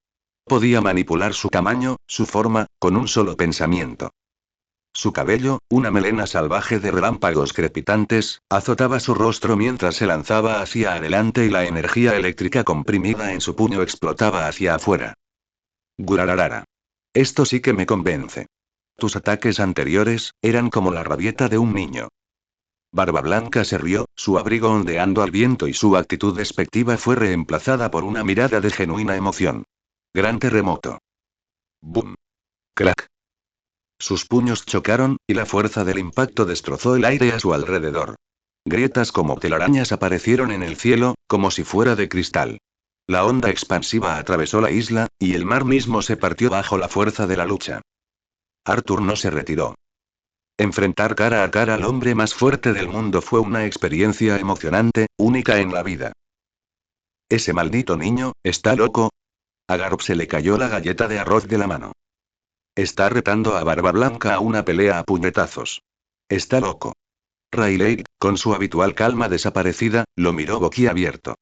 Speaker 1: Podía manipular su tamaño, su forma, con un solo pensamiento. Su cabello, una melena salvaje de relámpagos crepitantes, azotaba su rostro mientras se lanzaba hacia adelante y la energía eléctrica comprimida en su puño explotaba hacia afuera. Gurararara. Esto sí que me convence. Tus ataques anteriores, eran como la rabieta de un niño. Barba Blanca se rió, su abrigo ondeando al viento y su actitud despectiva fue reemplazada por una mirada de genuina emoción. Gran terremoto. Boom. Crack. Sus puños chocaron, y la fuerza del impacto destrozó el aire a su alrededor. Grietas como telarañas aparecieron en el cielo, como si fuera de cristal. La onda expansiva atravesó la isla, y el mar mismo se partió bajo la fuerza de la lucha. Arthur no se retiró. Enfrentar cara a cara al hombre más fuerte del mundo fue una experiencia emocionante, única en la vida. Ese maldito niño, ¿está loco? A Garp se le cayó la galleta de arroz de la mano. Está retando a Barba Blanca a una pelea a puñetazos. Está loco. Rayleigh, con su habitual calma desaparecida, lo miró boquiabierto.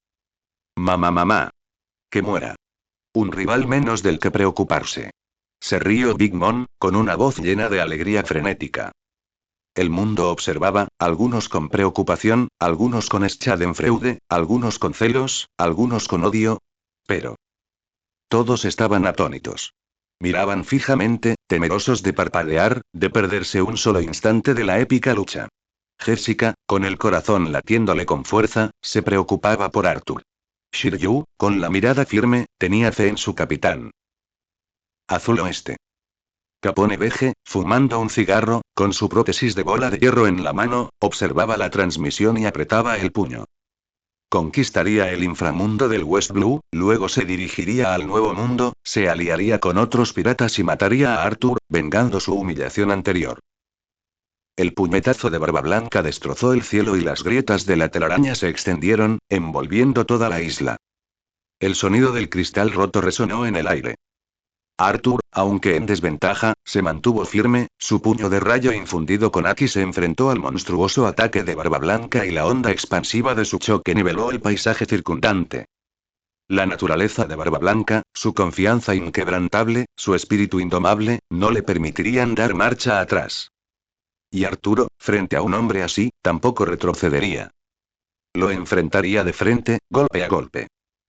Speaker 1: Mamá. Que muera. Un rival menos del que preocuparse. Se rió Big Mom, con una voz llena de alegría frenética. El mundo observaba, algunos con preocupación, algunos con schadenfreude, algunos con celos, algunos con odio. Pero todos estaban atónitos. Miraban fijamente, temerosos de parpadear, de perderse un solo instante de la épica lucha. Jessica, con el corazón latiéndole con fuerza, se preocupaba por Arthur. Shiryu, con la mirada firme, tenía fe en su capitán. Azul Oeste. Capone Veje, fumando un cigarro, con su prótesis de bola de hierro en la mano, observaba la transmisión y apretaba el puño. Conquistaría el inframundo del West Blue, luego se dirigiría al Nuevo Mundo, se aliaría con otros piratas y mataría a Arthur, vengando su humillación anterior. El puñetazo de Barba Blanca destrozó el cielo y las grietas de la telaraña se extendieron, envolviendo toda la isla. El sonido del cristal roto resonó en el aire. Arthur, aunque en desventaja, se mantuvo firme, su puño de rayo infundido con Aki se enfrentó al monstruoso ataque de Barba Blanca y la onda expansiva de su choque niveló el paisaje circundante. La naturaleza de Barba Blanca, su confianza inquebrantable, su espíritu indomable, no le permitirían dar marcha atrás. Y Arturo, frente a un hombre así, tampoco retrocedería. Lo enfrentaría de frente, golpe a golpe.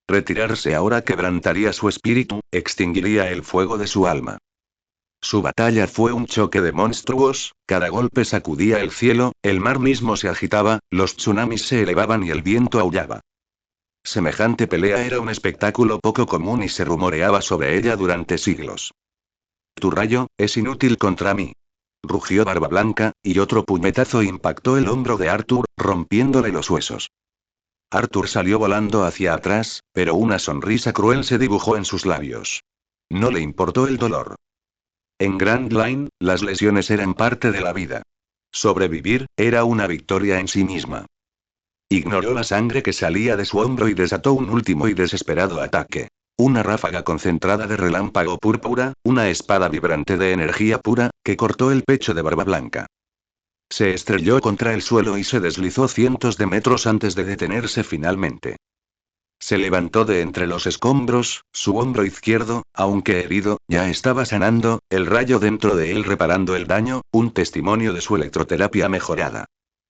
Speaker 1: Retirarse ahora quebrantaría su espíritu, extinguiría el fuego de su alma. Su batalla fue un choque de monstruos, cada golpe sacudía el cielo, el mar mismo se agitaba, los tsunamis se elevaban y el viento aullaba. Semejante pelea era un espectáculo poco común y se rumoreaba sobre ella durante siglos. Tu rayo, es inútil contra mí. Rugió Barba Blanca, y otro puñetazo impactó el hombro de Arthur, rompiéndole los huesos. Arthur salió volando hacia atrás, pero una sonrisa cruel se dibujó en sus labios. No le importó el dolor. En Grand Line, las lesiones eran parte de la vida. Sobrevivir, era una victoria en sí misma. Ignoró la sangre que salía de su hombro y desató un último y desesperado ataque. Una ráfaga concentrada de relámpago púrpura, una espada vibrante de energía pura, que cortó el pecho de Barba Blanca. Se estrelló contra el suelo y se deslizó cientos de metros antes de detenerse finalmente. Se levantó de entre los escombros, su hombro izquierdo, aunque herido, ya estaba sanando, el rayo dentro de él reparando el daño, un testimonio de su electroterapia mejorada.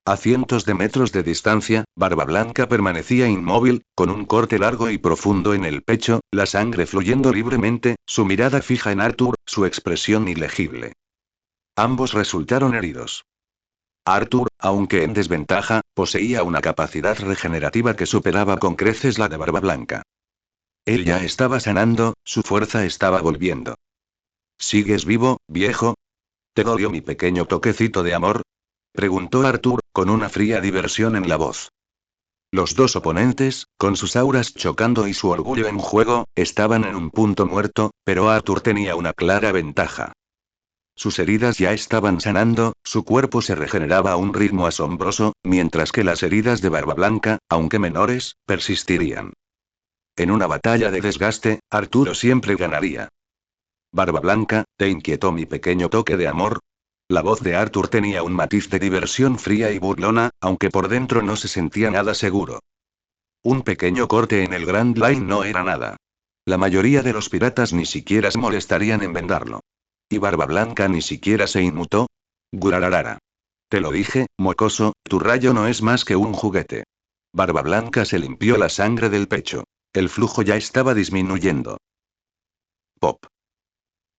Speaker 1: A cientos de metros de distancia, Barba Blanca permanecía inmóvil, con un corte largo y profundo en el pecho, la sangre fluyendo libremente, su mirada fija en Arthur, su expresión ilegible. Ambos resultaron heridos. Arthur, aunque en desventaja, poseía una capacidad regenerativa que superaba con creces la de Barba Blanca. Él ya estaba sanando, su fuerza estaba volviendo. ¿Sigues vivo, viejo? ¿Te dolió mi pequeño toquecito de amor? Preguntó Arthur, con una fría diversión en la voz. Los dos oponentes, con sus auras chocando y su orgullo en juego, estaban en un punto muerto, pero Arthur tenía una clara ventaja. Sus heridas ya estaban sanando, su cuerpo se regeneraba a un ritmo asombroso, mientras que las heridas de Barba Blanca, aunque menores, persistirían. En una batalla de desgaste, Arturo siempre ganaría. Barba Blanca, ¿te inquietó mi pequeño toque de amor? La voz de Arthur tenía un matiz de diversión fría y burlona, aunque por dentro no se sentía nada seguro. Un pequeño corte en el Grand Line no era nada. La mayoría de los piratas ni siquiera se molestarían en vendarlo. Y Barba Blanca ni siquiera se inmutó. Gurararara. Te lo dije, mocoso, tu rayo no es más que un juguete. Barba Blanca se limpió la sangre del pecho. El flujo ya estaba disminuyendo. Pop.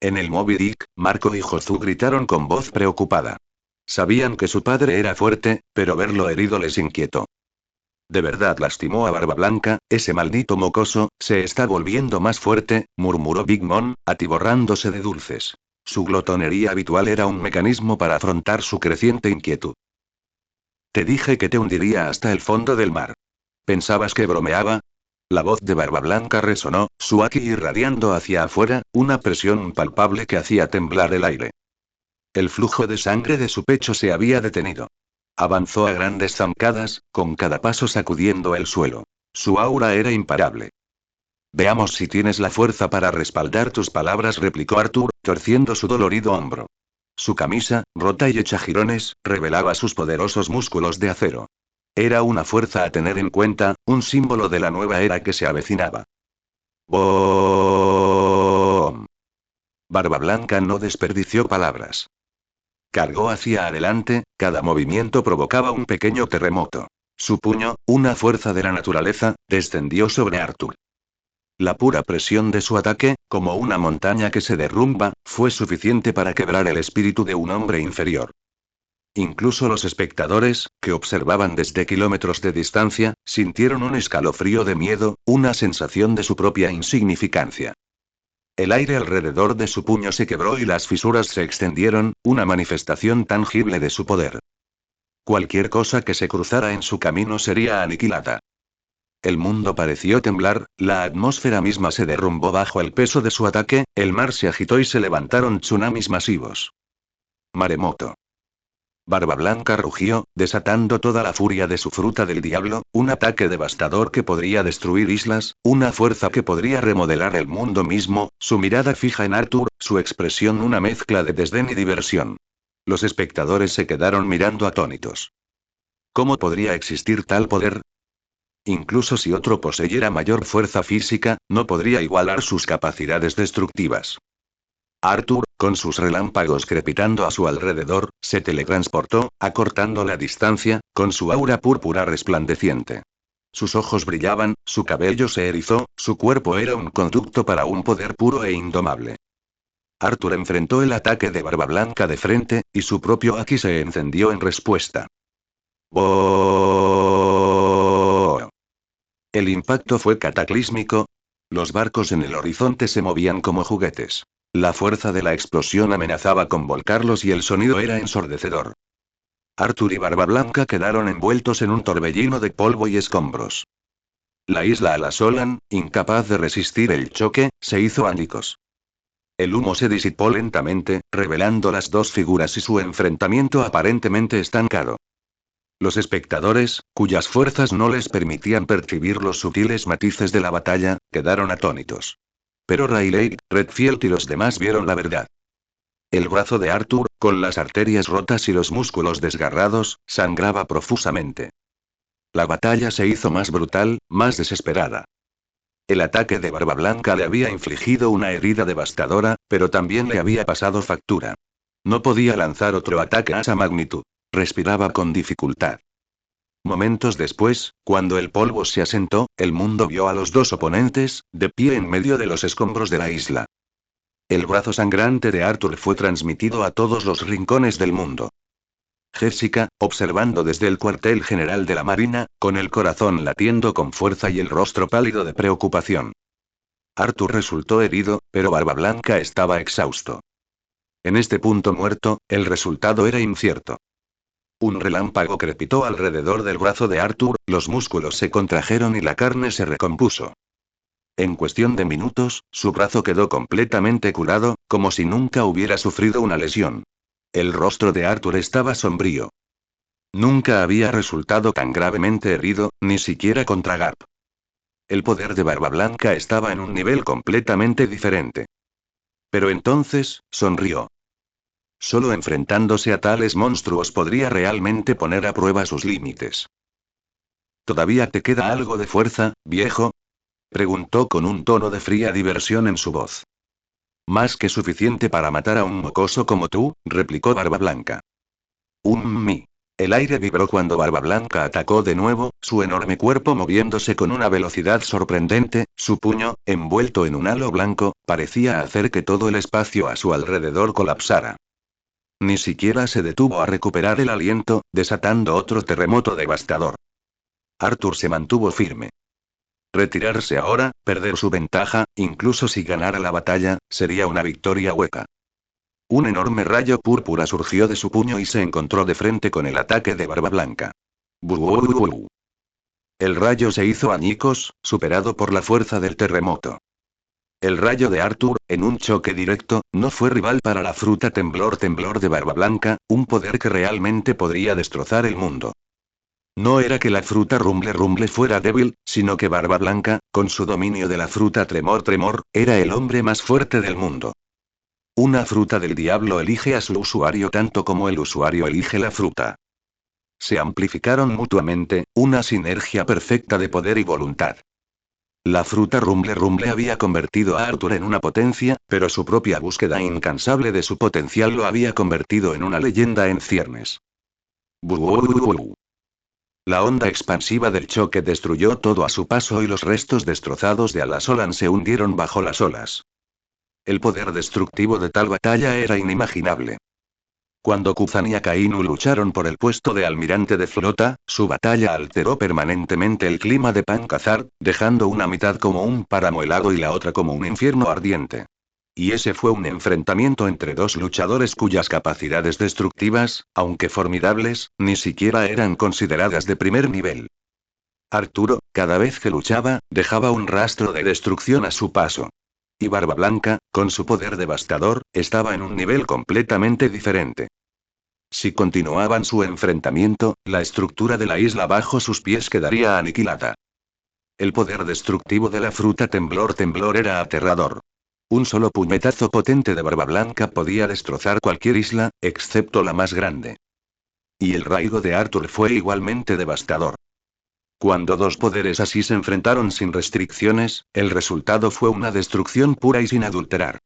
Speaker 1: En el Moby Dick, Marco y Jozu gritaron con voz preocupada. Sabían que su padre era fuerte, pero verlo herido les inquietó. De verdad lastimó a Barba Blanca, ese maldito mocoso, se está volviendo más fuerte, murmuró Big Mom, atiborrándose de dulces. Su glotonería habitual era un mecanismo para afrontar su creciente inquietud. Te dije que te hundiría hasta el fondo del mar. ¿Pensabas que bromeaba? La voz de Barba Blanca resonó, su Aki irradiando hacia afuera, una presión palpable que hacía temblar el aire. El flujo de sangre de su pecho se había detenido. Avanzó a grandes zancadas, con cada paso sacudiendo el suelo. Su aura era imparable. Veamos si tienes la fuerza para respaldar tus palabras, replicó Arthur, torciendo su dolorido hombro. Su camisa, rota y hecha jirones, revelaba sus poderosos músculos de acero. Era una fuerza a tener en cuenta, un símbolo de la nueva era que se avecinaba. ¡Boom! Barba Blanca no desperdició palabras. Cargó hacia adelante, cada movimiento provocaba un pequeño terremoto. Su puño, una fuerza de la naturaleza, descendió sobre Arthur. La pura presión de su ataque, como una montaña que se derrumba, fue suficiente para quebrar el espíritu de un hombre inferior. Incluso los espectadores, que observaban desde kilómetros de distancia, sintieron un escalofrío de miedo, una sensación de su propia insignificancia. El aire alrededor de su puño se quebró y las fisuras se extendieron, una manifestación tangible de su poder. Cualquier cosa que se cruzara en su camino sería aniquilada. El mundo pareció temblar, la atmósfera misma se derrumbó bajo el peso de su ataque, el mar se agitó y se levantaron tsunamis masivos. Maremoto. Barba Blanca rugió, desatando toda la furia de su fruta del diablo, un ataque devastador que podría destruir islas, una fuerza que podría remodelar el mundo mismo, su mirada fija en Arthur, su expresión una mezcla de desdén y diversión. Los espectadores se quedaron mirando atónitos. ¿Cómo podría existir tal poder? Incluso si otro poseyera mayor fuerza física, no podría igualar sus capacidades destructivas. Arthur, con sus relámpagos crepitando a su alrededor, se teletransportó, acortando la distancia, con su aura púrpura resplandeciente. Sus ojos brillaban, su cabello se erizó, su cuerpo era un conducto para un poder puro e indomable. Arthur enfrentó el ataque de Barba Blanca de frente, y su propio Aki se encendió en respuesta. ¡Booo! El impacto fue cataclísmico. Los barcos en el horizonte se movían como juguetes. La fuerza de la explosión amenazaba con volcarlos y el sonido era ensordecedor. Arthur y Barba Blanca quedaron envueltos en un torbellino de polvo y escombros. La isla Alasolan, incapaz de resistir el choque, se hizo añicos. El humo se disipó lentamente, revelando las dos figuras y su enfrentamiento aparentemente estancado. Los espectadores, cuyas fuerzas no les permitían percibir los sutiles matices de la batalla, quedaron atónitos. Pero Riley, Redfield y los demás vieron la verdad. El brazo de Arthur, con las arterias rotas y los músculos desgarrados, sangraba profusamente. La batalla se hizo más brutal, más desesperada. El ataque de Barba Blanca le había infligido una herida devastadora, pero también le había pasado factura. No podía lanzar otro ataque a esa magnitud. Respiraba con dificultad. Momentos después, cuando el polvo se asentó, el mundo vio a los dos oponentes, de pie en medio de los escombros de la isla. El brazo sangrante de Arthur fue transmitido a todos los rincones del mundo. Jessica, observando desde el cuartel general de la Marina, con el corazón latiendo con fuerza y el rostro pálido de preocupación. Arthur resultó herido, pero Barba Blanca estaba exhausto. En este punto muerto, el resultado era incierto. Un relámpago crepitó alrededor del brazo de Arthur, los músculos se contrajeron y la carne se recompuso. En cuestión de minutos, su brazo quedó completamente curado, como si nunca hubiera sufrido una lesión. El rostro de Arthur estaba sombrío. Nunca había resultado tan gravemente herido, ni siquiera contra Garp. El poder de Barba Blanca estaba en un nivel completamente diferente. Pero entonces, sonrió. Solo enfrentándose a tales monstruos podría realmente poner a prueba sus límites. ¿Todavía te queda algo de fuerza, viejo? Preguntó con un tono de fría diversión en su voz. Más que suficiente para matar a un mocoso como tú, replicó Barba Blanca. Mi. El aire vibró cuando Barba Blanca atacó de nuevo, su enorme cuerpo moviéndose con una velocidad sorprendente, su puño, envuelto en un halo blanco, parecía hacer que todo el espacio a su alrededor colapsara. Ni siquiera se detuvo a recuperar el aliento, desatando otro terremoto devastador. Arthur se mantuvo firme. Retirarse ahora, perder su ventaja, incluso si ganara la batalla, sería una victoria hueca. Un enorme rayo púrpura surgió de su puño y se encontró de frente con el ataque de Barba Blanca. ¡Buuu! El rayo se hizo añicos, superado por la fuerza del terremoto. El rayo de Arthur, en un choque directo, no fue rival para la fruta temblor de Barba Blanca, un poder que realmente podría destrozar el mundo. No era que la fruta rumble fuera débil, sino que Barba Blanca, con su dominio de la fruta tremor, era el hombre más fuerte del mundo. Una fruta del diablo elige a su usuario tanto como el usuario elige la fruta. Se amplificaron mutuamente, una sinergia perfecta de poder y voluntad. La fruta Rumble Rumble había convertido a Arthur en una potencia, pero su propia búsqueda incansable de su potencial lo había convertido en una leyenda en ciernes. Buuuuuuuu. La onda expansiva del choque destruyó todo a su paso y los restos destrozados de Alasolan se hundieron bajo las olas. El poder destructivo de tal batalla era inimaginable. Cuando Kuzan y Akainu lucharon por el puesto de almirante de flota, su batalla alteró permanentemente el clima de Pancazar, dejando una mitad como un páramo helado y la otra como un infierno ardiente. Y ese fue un enfrentamiento entre dos luchadores cuyas capacidades destructivas, aunque formidables, ni siquiera eran consideradas de primer nivel. Arturo, cada vez que luchaba, dejaba un rastro de destrucción a su paso. Y Barba Blanca, con su poder devastador, estaba en un nivel completamente diferente. Si continuaban su enfrentamiento, la estructura de la isla bajo sus pies quedaría aniquilada. El poder destructivo de la fruta Temblor Temblor era aterrador. Un solo puñetazo potente de Barba Blanca podía destrozar cualquier isla, excepto la más grande. Y el raigo de Arthur fue igualmente devastador. Cuando dos poderes así se enfrentaron sin restricciones, el resultado fue una destrucción pura y sin adulterar.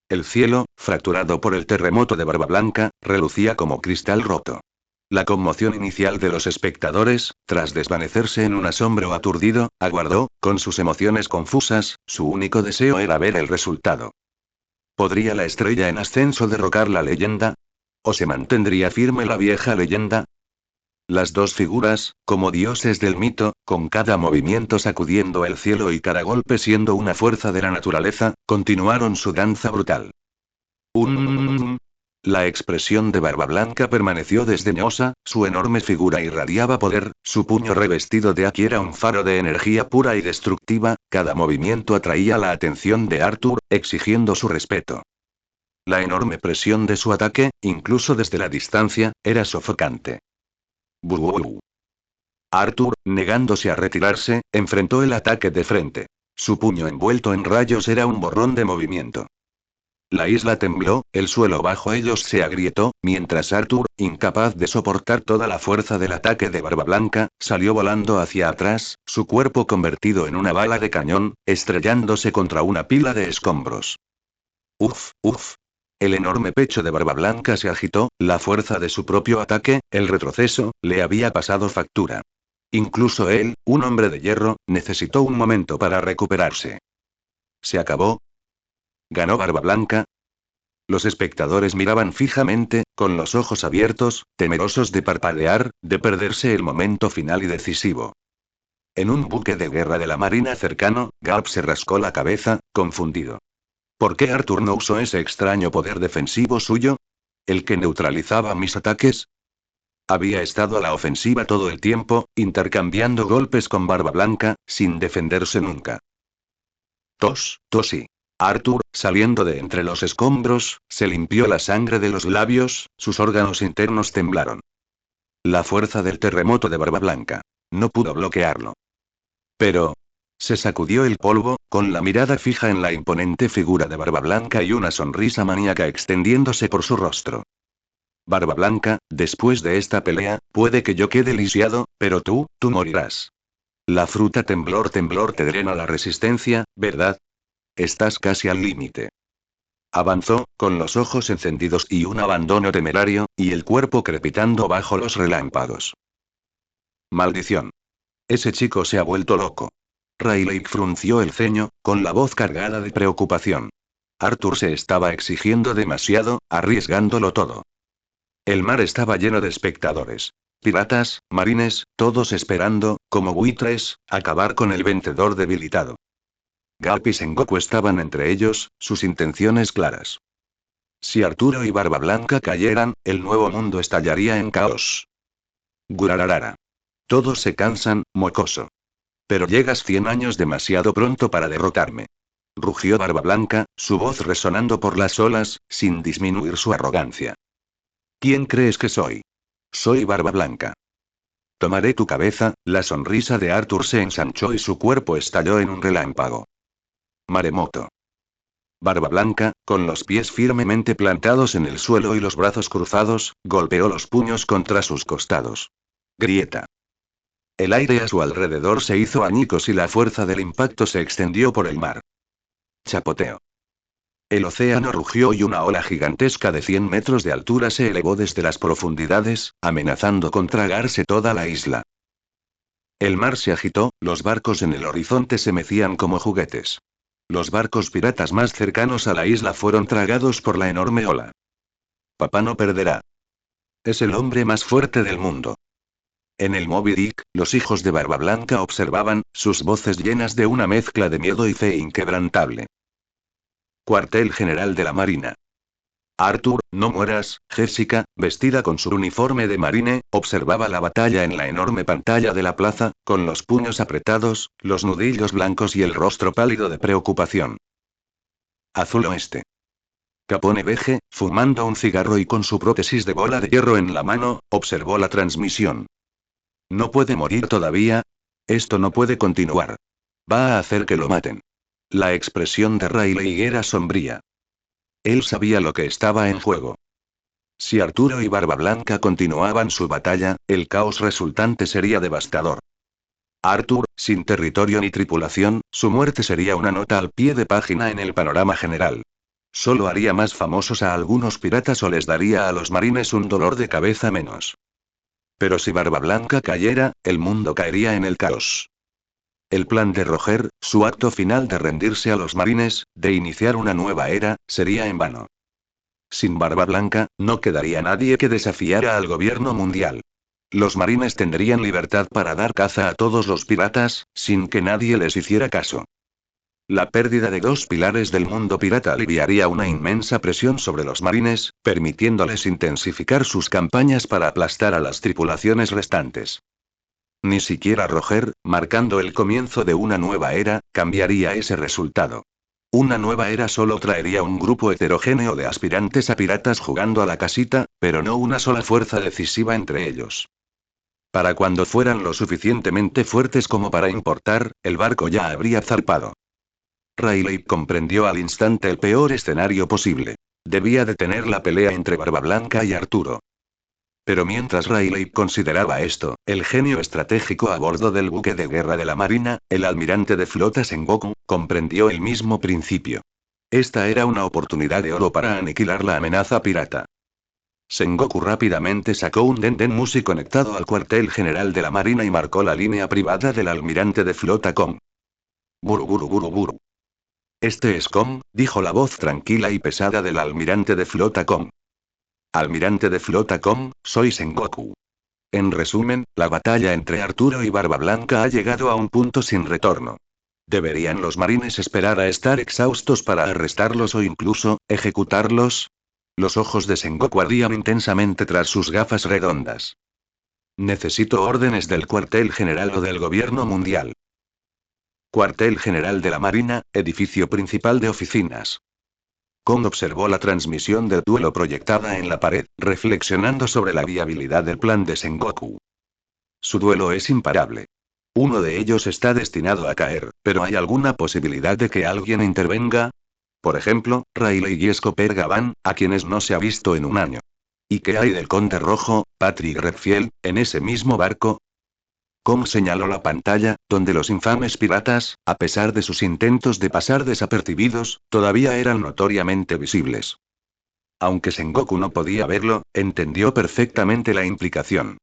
Speaker 1: El cielo, fracturado por el terremoto de Barba Blanca, relucía como cristal roto. La conmoción inicial de los espectadores, tras desvanecerse en un asombro aturdido, aguardó, con sus emociones confusas, su único deseo era ver el resultado. ¿Podría la estrella en ascenso derrocar la leyenda? ¿O se mantendría firme la vieja leyenda? Las dos figuras, como dioses del mito, con cada movimiento sacudiendo el cielo y cada golpe siendo una fuerza de la naturaleza, continuaron su danza brutal. La expresión de Barba Blanca permaneció desdeñosa, su enorme figura irradiaba poder, su puño revestido de Aki era un faro de energía pura y destructiva, cada movimiento atraía la atención de Arthur, exigiendo su respeto. La enorme presión de su ataque, incluso desde la distancia, era sofocante. Buuuuuuu. Arthur, negándose a retirarse, enfrentó el ataque de frente. Su puño envuelto en rayos era un borrón de movimiento. La isla tembló, el suelo bajo ellos se agrietó, mientras Arthur, incapaz de soportar toda la fuerza del ataque de Barba Blanca, salió volando hacia atrás, su cuerpo convertido en una bala de cañón, estrellándose contra una pila de escombros. Uf, uf. El enorme pecho de Barba Blanca se agitó, la fuerza de su propio ataque, el retroceso, le había pasado factura. Incluso él, un hombre de hierro, necesitó un momento para recuperarse. ¿Se acabó? ¿Ganó Barba Blanca? Los espectadores miraban fijamente, con los ojos abiertos, temerosos de parpadear, de perderse el momento final y decisivo. En un buque de guerra de la marina cercano, Garp se rascó la cabeza, confundido. ¿Por qué Arthur no usó ese extraño poder defensivo suyo? ¿El que neutralizaba mis ataques? Había estado a la ofensiva todo el tiempo, intercambiando golpes con Barba Blanca, sin defenderse nunca. Tosí. Arthur, saliendo de entre los escombros, se limpió la sangre de los labios, sus órganos internos temblaron. La fuerza del terremoto de Barba Blanca. No pudo bloquearlo. Pero... Se sacudió el polvo, con la mirada fija en la imponente figura de Barba Blanca y una sonrisa maníaca extendiéndose por su rostro. Barba Blanca, después de esta pelea, puede que yo quede lisiado, pero tú morirás. La fruta Temblor Temblor te drena la resistencia, ¿verdad? Estás casi al límite. Avanzó, con los ojos encendidos y un abandono temerario, y el cuerpo crepitando bajo los relámpagos. Maldición. Ese chico se ha vuelto loco. Riley frunció el ceño, con la voz cargada de preocupación. Arthur se estaba exigiendo demasiado, arriesgándolo todo. El mar estaba lleno de espectadores. Piratas, marines, todos esperando, como buitres, acabar con el vencedor debilitado. Garp y Sengoku estaban entre ellos, sus intenciones claras. Si Arturo y Barba Blanca cayeran, el nuevo mundo estallaría en caos. Gurararara. Todos se cansan, mocoso. Pero llegas 100 años demasiado pronto para derrotarme. Rugió Barba Blanca, su voz resonando por las olas, sin disminuir su arrogancia. ¿Quién crees que soy? Soy Barba Blanca. Tomaré tu cabeza. La sonrisa de Arthur se ensanchó y su cuerpo estalló en un relámpago. Maremoto. Barba Blanca, con los pies firmemente plantados en el suelo y los brazos cruzados, golpeó los puños contra sus costados. Grieta. El aire a su alrededor se hizo añicos y la fuerza del impacto se extendió por el mar. Chapoteo. El océano rugió y una ola gigantesca de 100 metros de altura se elevó desde las profundidades, amenazando con tragarse toda la isla. El mar se agitó, los barcos en el horizonte se mecían como juguetes. Los barcos piratas más cercanos a la isla fueron tragados por la enorme ola. Papá no perderá. Es el hombre más fuerte del mundo. En el Moby Dick, los hijos de Barba Blanca observaban, sus voces llenas de una mezcla de miedo y fe inquebrantable. Cuartel General de la Marina. Arthur, no mueras. Jessica, vestida con su uniforme de marine, observaba la batalla en la enorme pantalla de la plaza, con los puños apretados, los nudillos blancos y el rostro pálido de preocupación. Azul Oeste. Capone Veje, fumando un cigarro y con su prótesis de bola de hierro en la mano, observó la transmisión. ¿No puede morir todavía? Esto no puede continuar. Va a hacer que lo maten. La expresión de Riley era sombría. Él sabía lo que estaba en juego. Si Arturo y Barba Blanca continuaban su batalla, el caos resultante sería devastador. Arthur, sin territorio ni tripulación, su muerte sería una nota al pie de página en el panorama general. Solo haría más famosos a algunos piratas o les daría a los marines un dolor de cabeza menos. Pero si Barba Blanca cayera, el mundo caería en el caos. El plan de Roger, su acto final de rendirse a los marines, de iniciar una nueva era, sería en vano. Sin Barba Blanca, no quedaría nadie que desafiara al gobierno mundial. Los marines tendrían libertad para dar caza a todos los piratas, sin que nadie les hiciera caso. La pérdida de dos pilares del mundo pirata aliviaría una inmensa presión sobre los marines, permitiéndoles intensificar sus campañas para aplastar a las tripulaciones restantes. Ni siquiera Roger, marcando el comienzo de una nueva era, cambiaría ese resultado. Una nueva era solo traería un grupo heterogéneo de aspirantes a piratas jugando a la casita, pero no una sola fuerza decisiva entre ellos. Para cuando fueran lo suficientemente fuertes como para importar, el barco ya habría zarpado. Riley comprendió al instante el peor escenario posible. Debía detener la pelea entre Barba Blanca y Arturo. Pero mientras Riley consideraba esto, el genio estratégico a bordo del buque de guerra de la Marina, el almirante de flota Sengoku, comprendió el mismo principio. Esta era una oportunidad de oro para aniquilar la amenaza pirata. Sengoku rápidamente sacó un Dendenmushi conectado al cuartel general de la Marina y marcó la línea privada del almirante de flota Kong. Buru buru buru buru. Este es Kong, dijo la voz tranquila y pesada del almirante de flota Kong. Almirante de flota Kong, soy Sengoku. En resumen, la batalla entre Arturo y Barba Blanca ha llegado a un punto sin retorno. ¿Deberían los marines esperar a estar exhaustos para arrestarlos o incluso, ejecutarlos? Los ojos de Sengoku ardían intensamente tras sus gafas redondas. Necesito órdenes del cuartel general o del gobierno mundial. Cuartel general de la Marina, edificio principal de oficinas. Kong observó la transmisión del duelo proyectada en la pared, reflexionando sobre la viabilidad del plan de Sengoku. Su duelo es imparable. Uno de ellos está destinado a caer, pero ¿hay alguna posibilidad de que alguien intervenga? Por ejemplo, Riley y Scooper Gavan, a quienes no se ha visto en un año. ¿Y qué hay del Conde Rojo, Patrick Redfield, en ese mismo barco? Kong señaló la pantalla, donde los infames piratas, a pesar de sus intentos de pasar desapercibidos, todavía eran notoriamente visibles. Aunque Sengoku no podía verlo, entendió perfectamente la implicación.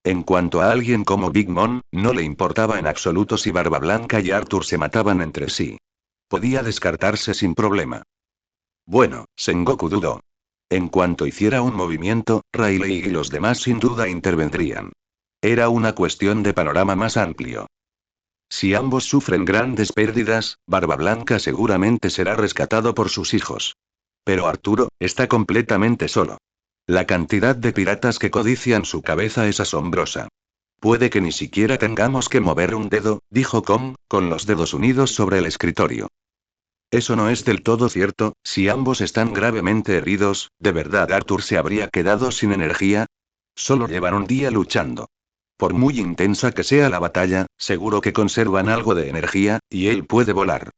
Speaker 1: En cuanto a alguien como Big Mom, no le importaba en absoluto si Barba Blanca y Arthur se mataban entre sí. Podía descartarse sin problema. Bueno, Sengoku dudó. En cuanto hiciera un movimiento, Riley y los demás sin duda intervendrían. Era una cuestión de panorama más amplio. Si ambos sufren grandes pérdidas, Barba Blanca seguramente será rescatado por sus hijos. Pero Arturo, está completamente solo. La cantidad de piratas que codician su cabeza es asombrosa. Puede que ni siquiera tengamos que mover un dedo, dijo Kong, con los dedos unidos sobre el escritorio. Eso no es del todo cierto, si ambos están gravemente heridos, ¿de verdad Arthur se habría quedado sin energía? Solo llevan un día luchando. Por muy intensa que sea la batalla, seguro que conservan algo de energía, y él puede volar.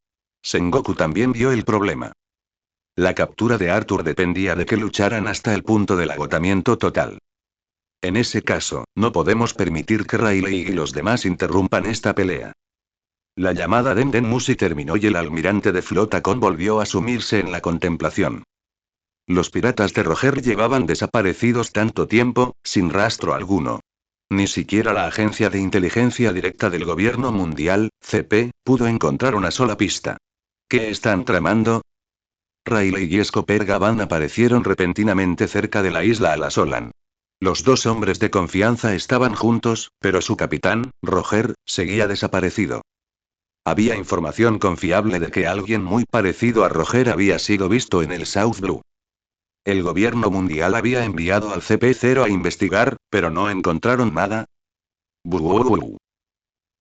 Speaker 1: Sengoku también vio el problema. La captura de Arthur dependía de que lucharan hasta el punto del agotamiento total. En ese caso, no podemos permitir que Riley y los demás interrumpan esta pelea. La llamada Denmusi terminó y el almirante de Flotacon volvió a sumirse en la contemplación. Los piratas de Roger llevaban desaparecidos tanto tiempo, sin rastro alguno. Ni siquiera la Agencia de Inteligencia Directa del Gobierno Mundial, CP, pudo encontrar una sola pista. ¿Qué están tramando? Riley y Scooper Gavan aparecieron repentinamente cerca de la isla Alasolan. Los dos hombres de confianza estaban juntos, pero su capitán, Roger, seguía desaparecido. Había información confiable de que alguien muy parecido a Roger había sido visto en el South Blue. El gobierno mundial había enviado al CP0 a investigar, pero no encontraron nada. Buuuuuuu.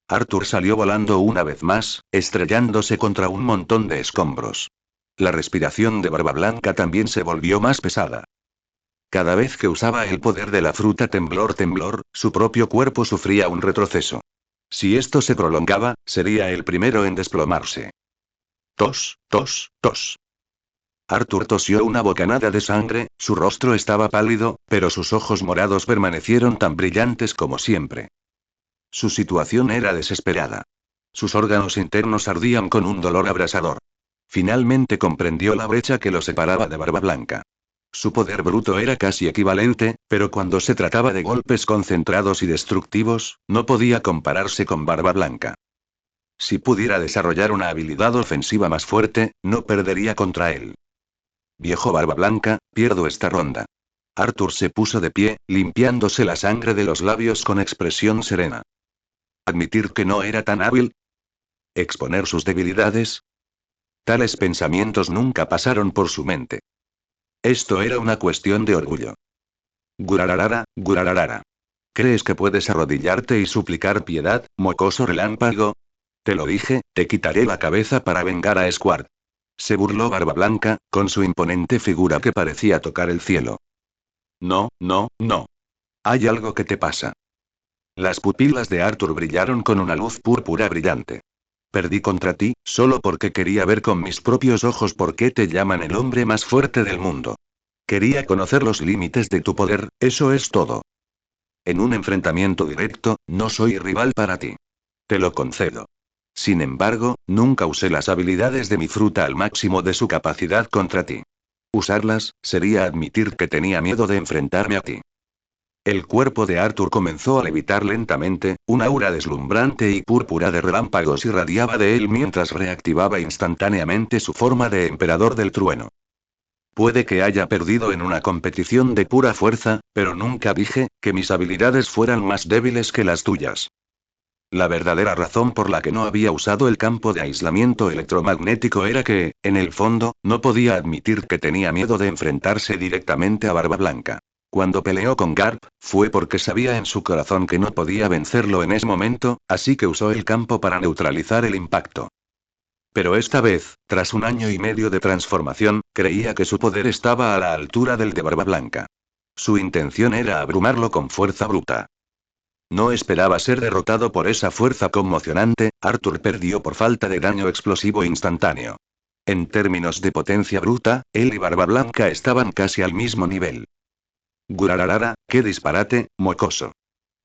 Speaker 1: Arthur salió volando una vez más, estrellándose contra un montón de escombros. La respiración de Barba Blanca también se volvió más pesada. Cada vez que usaba el poder de la fruta temblor, su propio cuerpo sufría un retroceso. Si esto se prolongaba, sería el primero en desplomarse. Tos, tos, tos. Arthur tosió una bocanada de sangre, su rostro estaba pálido, pero sus ojos morados permanecieron tan brillantes como siempre. Su situación era desesperada. Sus órganos internos ardían con un dolor abrasador. Finalmente comprendió la brecha que lo separaba de Barba Blanca. Su poder bruto era casi equivalente, pero cuando se trataba de golpes concentrados y destructivos, no podía compararse con Barba Blanca. Si pudiera desarrollar una habilidad ofensiva más fuerte, no perdería contra él. Viejo Barba Blanca, pierdo esta ronda. Arthur se puso de pie, limpiándose la sangre de los labios con expresión serena. ¿Admitir que no era tan hábil? ¿Exponer sus debilidades? Tales pensamientos nunca pasaron por su mente. Esto era una cuestión de orgullo. Gurararara, gurararara. ¿Crees que puedes arrodillarte y suplicar piedad, mocoso relámpago? Te lo dije, te quitaré la cabeza para vengar a Squart. Se burló Barba Blanca, con su imponente figura que parecía tocar el cielo. No, no, no. Hay algo que te pasa. Las pupilas de Arthur brillaron con una luz púrpura brillante. Perdí contra ti, solo porque quería ver con mis propios ojos por qué te llaman el hombre más fuerte del mundo. Quería conocer los límites de tu poder, eso es todo. En un enfrentamiento directo, no soy rival para ti. Te lo concedo. Sin embargo, nunca usé las habilidades de mi fruta al máximo de su capacidad contra ti. Usarlas, sería admitir que tenía miedo de enfrentarme a ti. El cuerpo de Arthur comenzó a levitar lentamente, un aura deslumbrante y púrpura de relámpagos irradiaba de él mientras reactivaba instantáneamente su forma de emperador del trueno. Puede que haya perdido en una competición de pura fuerza, pero nunca dije que mis habilidades fueran más débiles que las tuyas. La verdadera razón por la que no había usado el campo de aislamiento electromagnético era que, en el fondo, no podía admitir que tenía miedo de enfrentarse directamente a Barba Blanca. Cuando peleó con Garp, fue porque sabía en su corazón que no podía vencerlo en ese momento, así que usó el campo para neutralizar el impacto. Pero esta vez, tras 1 año y medio de transformación, creía que su poder estaba a la altura del de Barba Blanca. Su intención era abrumarlo con fuerza bruta. No esperaba ser derrotado por esa fuerza conmocionante, Arthur perdió por falta de daño explosivo instantáneo. En términos de potencia bruta, él y Barba Blanca estaban casi al mismo nivel. Gurararara, qué disparate, mocoso.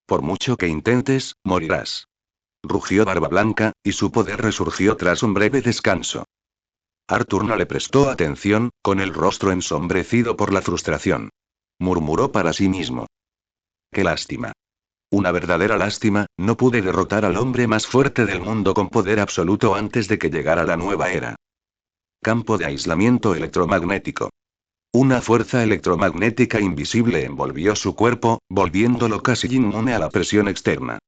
Speaker 1: Por mucho que intentes, morirás. Rugió Barba Blanca, y su poder resurgió tras un breve descanso. Arthur no le prestó atención, con el rostro ensombrecido por la frustración. Murmuró para sí mismo. Qué lástima. Una verdadera lástima, no pude derrotar al hombre más fuerte del mundo con poder absoluto antes de que llegara la nueva era. Campo de aislamiento electromagnético. Una fuerza electromagnética invisible envolvió su cuerpo, volviéndolo casi inmune a la presión externa.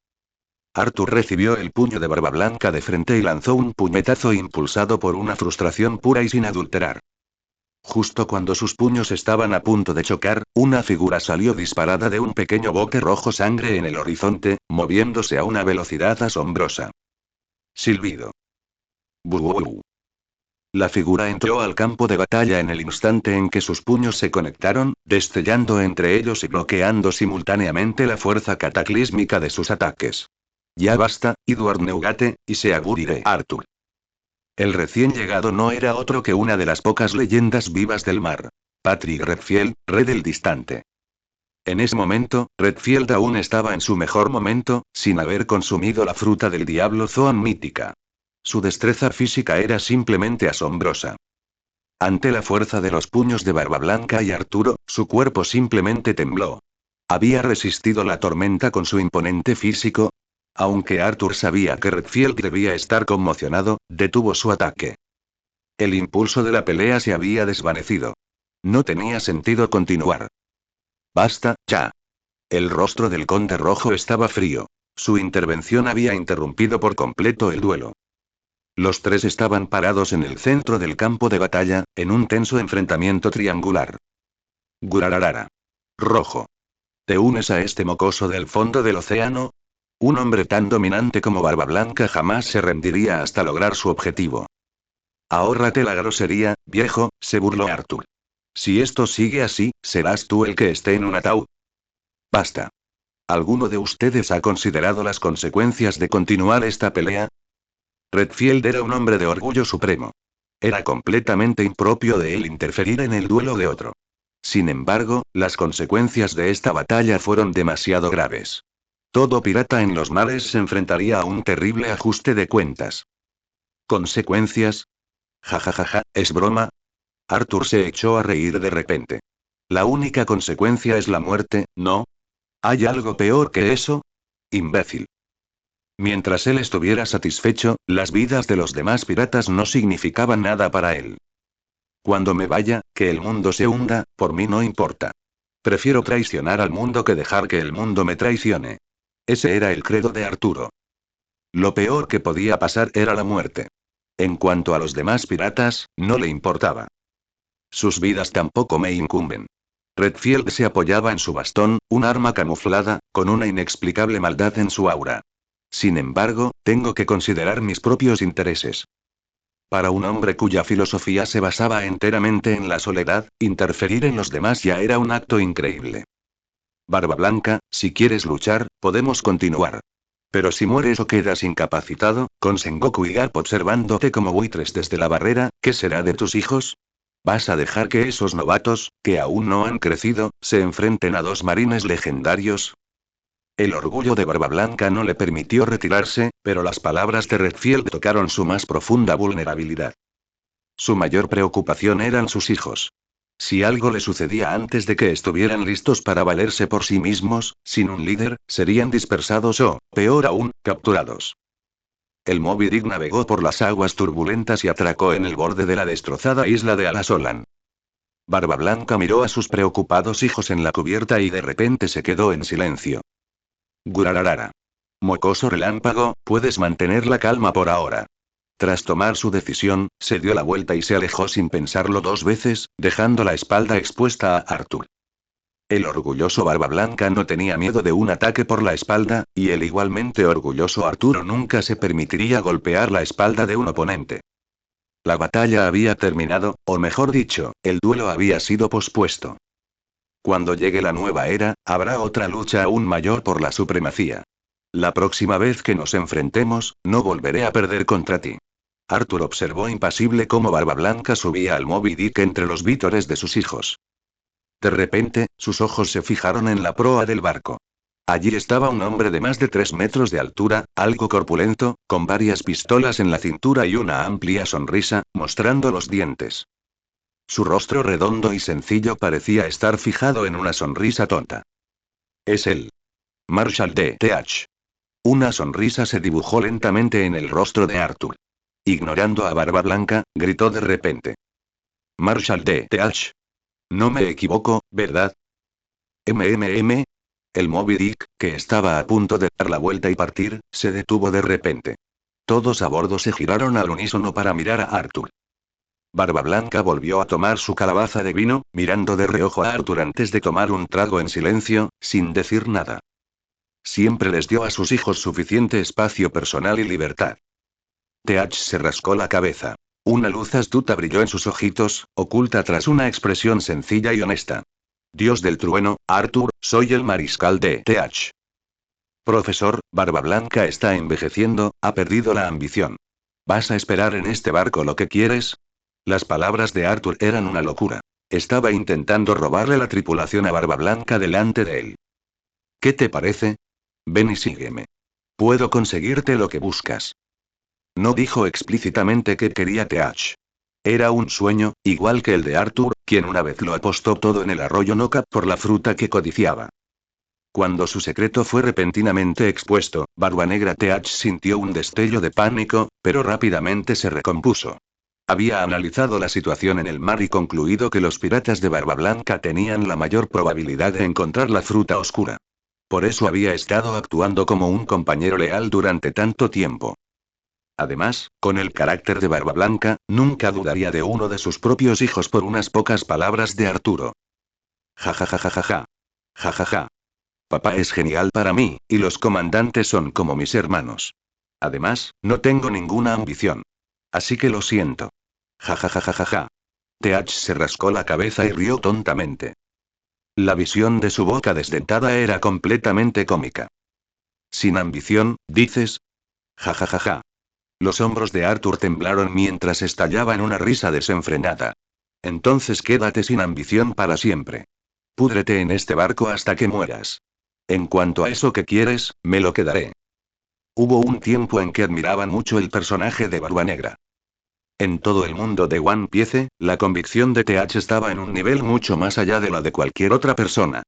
Speaker 1: Arthur recibió el puño de Barba Blanca de frente y lanzó un puñetazo impulsado por una frustración pura y sin adulterar. Justo cuando sus puños estaban a punto de chocar, una figura salió disparada de un pequeño bote rojo sangre en el horizonte, moviéndose a una velocidad asombrosa. Silbido. Buuuuuuu. La figura entró al campo de batalla en el instante en que sus puños se conectaron, destellando entre ellos y bloqueando simultáneamente la fuerza cataclísmica de sus ataques. Ya basta, Edward Neugate, y se agudiré Arthur. El recién llegado no era otro que una de las pocas leyendas vivas del mar. Patrick Redfield, Red el Distante. En ese momento, Redfield aún estaba en su mejor momento, sin haber consumido la fruta del diablo Zoan mítica. Su destreza física era simplemente asombrosa. Ante la fuerza de los puños de Barba Blanca y Arturo, su cuerpo simplemente tembló. Había resistido la tormenta con su imponente físico. Aunque Arthur sabía que Redfield debía estar conmocionado, detuvo su ataque. El impulso de la pelea se había desvanecido. No tenía sentido continuar. Basta, ya. El rostro del conde rojo estaba frío. Su intervención había interrumpido por completo el duelo. Los tres estaban parados en el centro del campo de batalla, en un tenso enfrentamiento triangular. Gurararara. Rojo. ¿Te unes a este mocoso del fondo del océano? Un hombre tan dominante como Barba Blanca jamás se rendiría hasta lograr su objetivo. Ahórrate la grosería, viejo, se burló Arthur. Si esto sigue así, serás tú el que esté en un ataúd. Basta. ¿Alguno de ustedes ha considerado las consecuencias de continuar esta pelea? Redfield era un hombre de orgullo supremo. Era completamente impropio de él interferir en el duelo de otro. Sin embargo, las consecuencias de esta batalla fueron demasiado graves. Todo pirata en los mares se enfrentaría a un terrible ajuste de cuentas. ¿Consecuencias? Jajajaja, ¿es broma? Arthur se echó a reír de repente. La única consecuencia es la muerte, ¿no? ¿Hay algo peor que eso? Imbécil. Mientras él estuviera satisfecho, las vidas de los demás piratas no significaban nada para él. Cuando me vaya, que el mundo se hunda, por mí no importa. Prefiero traicionar al mundo que dejar que el mundo me traicione. Ese era el credo de Arturo. Lo peor que podía pasar era la muerte. En cuanto a los demás piratas, no le importaba. Sus vidas tampoco me incumben. Redfield se apoyaba en su bastón, un arma camuflada, con una inexplicable maldad en su aura. Sin embargo, tengo que considerar mis propios intereses. Para un hombre cuya filosofía se basaba enteramente en la soledad, interferir en los demás ya era un acto increíble. Barba Blanca, si quieres luchar, podemos continuar. Pero si mueres o quedas incapacitado, con Sengoku y Garp observándote como buitres desde la barrera, ¿qué será de tus hijos? ¿Vas a dejar que esos novatos, que aún no han crecido, se enfrenten a dos marines legendarios? El orgullo de Barba Blanca no le permitió retirarse, pero las palabras de Redfield tocaron su más profunda vulnerabilidad. Su mayor preocupación eran sus hijos. Si algo le sucedía antes de que estuvieran listos para valerse por sí mismos, sin un líder, serían dispersados o, peor aún, capturados. El Moby Dick navegó por las aguas turbulentas y atracó en el borde de la destrozada isla de Alasolan. Barba Blanca miró a sus preocupados hijos en la cubierta y de repente se quedó en silencio. Gurararara. Mocoso relámpago, puedes mantener la calma por ahora. Tras tomar su decisión, se dio la vuelta y se alejó sin pensarlo dos veces, dejando la espalda expuesta a Arthur. El orgulloso Barba Blanca no tenía miedo de un ataque por la espalda, y el igualmente orgulloso Arturo nunca se permitiría golpear la espalda de un oponente. La batalla había terminado, o mejor dicho, el duelo había sido pospuesto. Cuando llegue la nueva era, habrá otra lucha aún mayor por la supremacía. La próxima vez que nos enfrentemos, no volveré a perder contra ti. Arthur observó impasible cómo Barba Blanca subía al Moby Dick entre los vítores de sus hijos. De repente, sus ojos se fijaron en la proa del barco. Allí estaba un hombre de más de 3 metros de altura, algo corpulento, con varias pistolas en la cintura y una amplia sonrisa, mostrando los dientes. Su rostro redondo y sencillo parecía estar fijado en una sonrisa tonta. Es él. Marshall D.Th. Una sonrisa se dibujó lentamente en el rostro de Arthur. Ignorando a Barba Blanca, gritó de repente. Marshall D.Th. No me equivoco, ¿verdad? MMM. El Moby Dick, que estaba a punto de dar la vuelta y partir, se detuvo de repente. Todos a bordo se giraron al unísono para mirar a Arthur. Barba Blanca volvió a tomar su calabaza de vino, mirando de reojo a Arthur antes de tomar un trago en silencio, sin decir nada. Siempre les dio a sus hijos suficiente espacio personal y libertad. Th se rascó la cabeza. Una luz astuta brilló en sus ojitos, oculta tras una expresión sencilla y honesta. Dios del trueno, Arthur, soy el mariscal de Th. Profesor, Barba Blanca está envejeciendo, ha perdido la ambición. ¿Vas a esperar en este barco lo que quieres? Las palabras de Arthur eran una locura. Estaba intentando robarle la tripulación a Barba Blanca delante de él. ¿Qué te parece? Ven y sígueme. Puedo conseguirte lo que buscas. No dijo explícitamente que quería Teach. Era un sueño, igual que el de Arthur, quien una vez lo apostó todo en el arroyo Noca por la fruta que codiciaba. Cuando su secreto fue repentinamente expuesto, Barba Negra Teach sintió un destello de pánico, pero rápidamente se recompuso. Había analizado la situación en el mar y concluido que los piratas de Barba Blanca tenían la mayor probabilidad de encontrar la fruta oscura. Por eso había estado actuando como un compañero leal durante tanto tiempo. Además, con el carácter de Barba Blanca, nunca dudaría de uno de sus propios hijos por unas pocas palabras de Arturo. Ja ja ja ja ja ja. Ja ja ja. Papá es genial para mí, y los comandantes son como mis hermanos. Además, no tengo ninguna ambición. Así que lo siento. Ja ja ja ja ja ja. Teach se rascó la cabeza y rió tontamente. La visión de su boca desdentada era completamente cómica. ¿Sin ambición, dices? Ja ja ja ja. Los hombros de Arthur temblaron mientras estallaba en una risa desenfrenada. Entonces quédate sin ambición para siempre. Púdrete en este barco hasta que mueras. En cuanto a eso que quieres, me lo quedaré. Hubo un tiempo en que admiraban mucho el personaje de Barba Negra. En todo el mundo de One Piece, la convicción de TH estaba en un nivel mucho más allá de la de cualquier otra persona.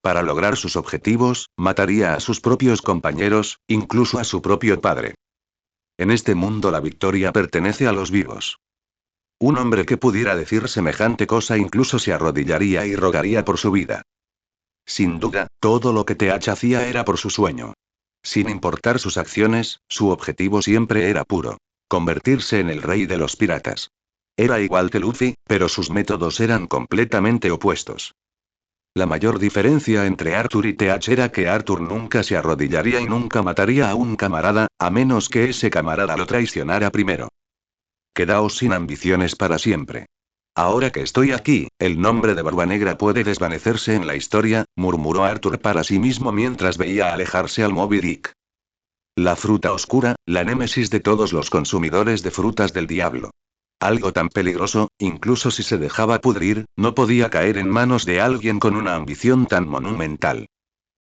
Speaker 1: Para lograr sus objetivos, mataría a sus propios compañeros, incluso a su propio padre. En este mundo la victoria pertenece a los vivos. Un hombre que pudiera decir semejante cosa incluso se arrodillaría y rogaría por su vida. Sin duda, todo lo que TH hacía era por su sueño. Sin importar sus acciones, su objetivo siempre era puro. Convertirse en el rey de los piratas. Era igual que Luffy, pero sus métodos eran completamente opuestos. La mayor diferencia entre Arthur y TH era que Arthur nunca se arrodillaría y nunca mataría a un camarada, a menos que ese camarada lo traicionara primero. Quedaos sin ambiciones para siempre. Ahora que estoy aquí, el nombre de Barba Negra puede desvanecerse en la historia, murmuró Arthur para sí mismo mientras veía alejarse al Moby Dick. La fruta oscura, la némesis de todos los consumidores de frutas del diablo. Algo tan peligroso, incluso si se dejaba pudrir, no podía caer en manos de alguien con una ambición tan monumental.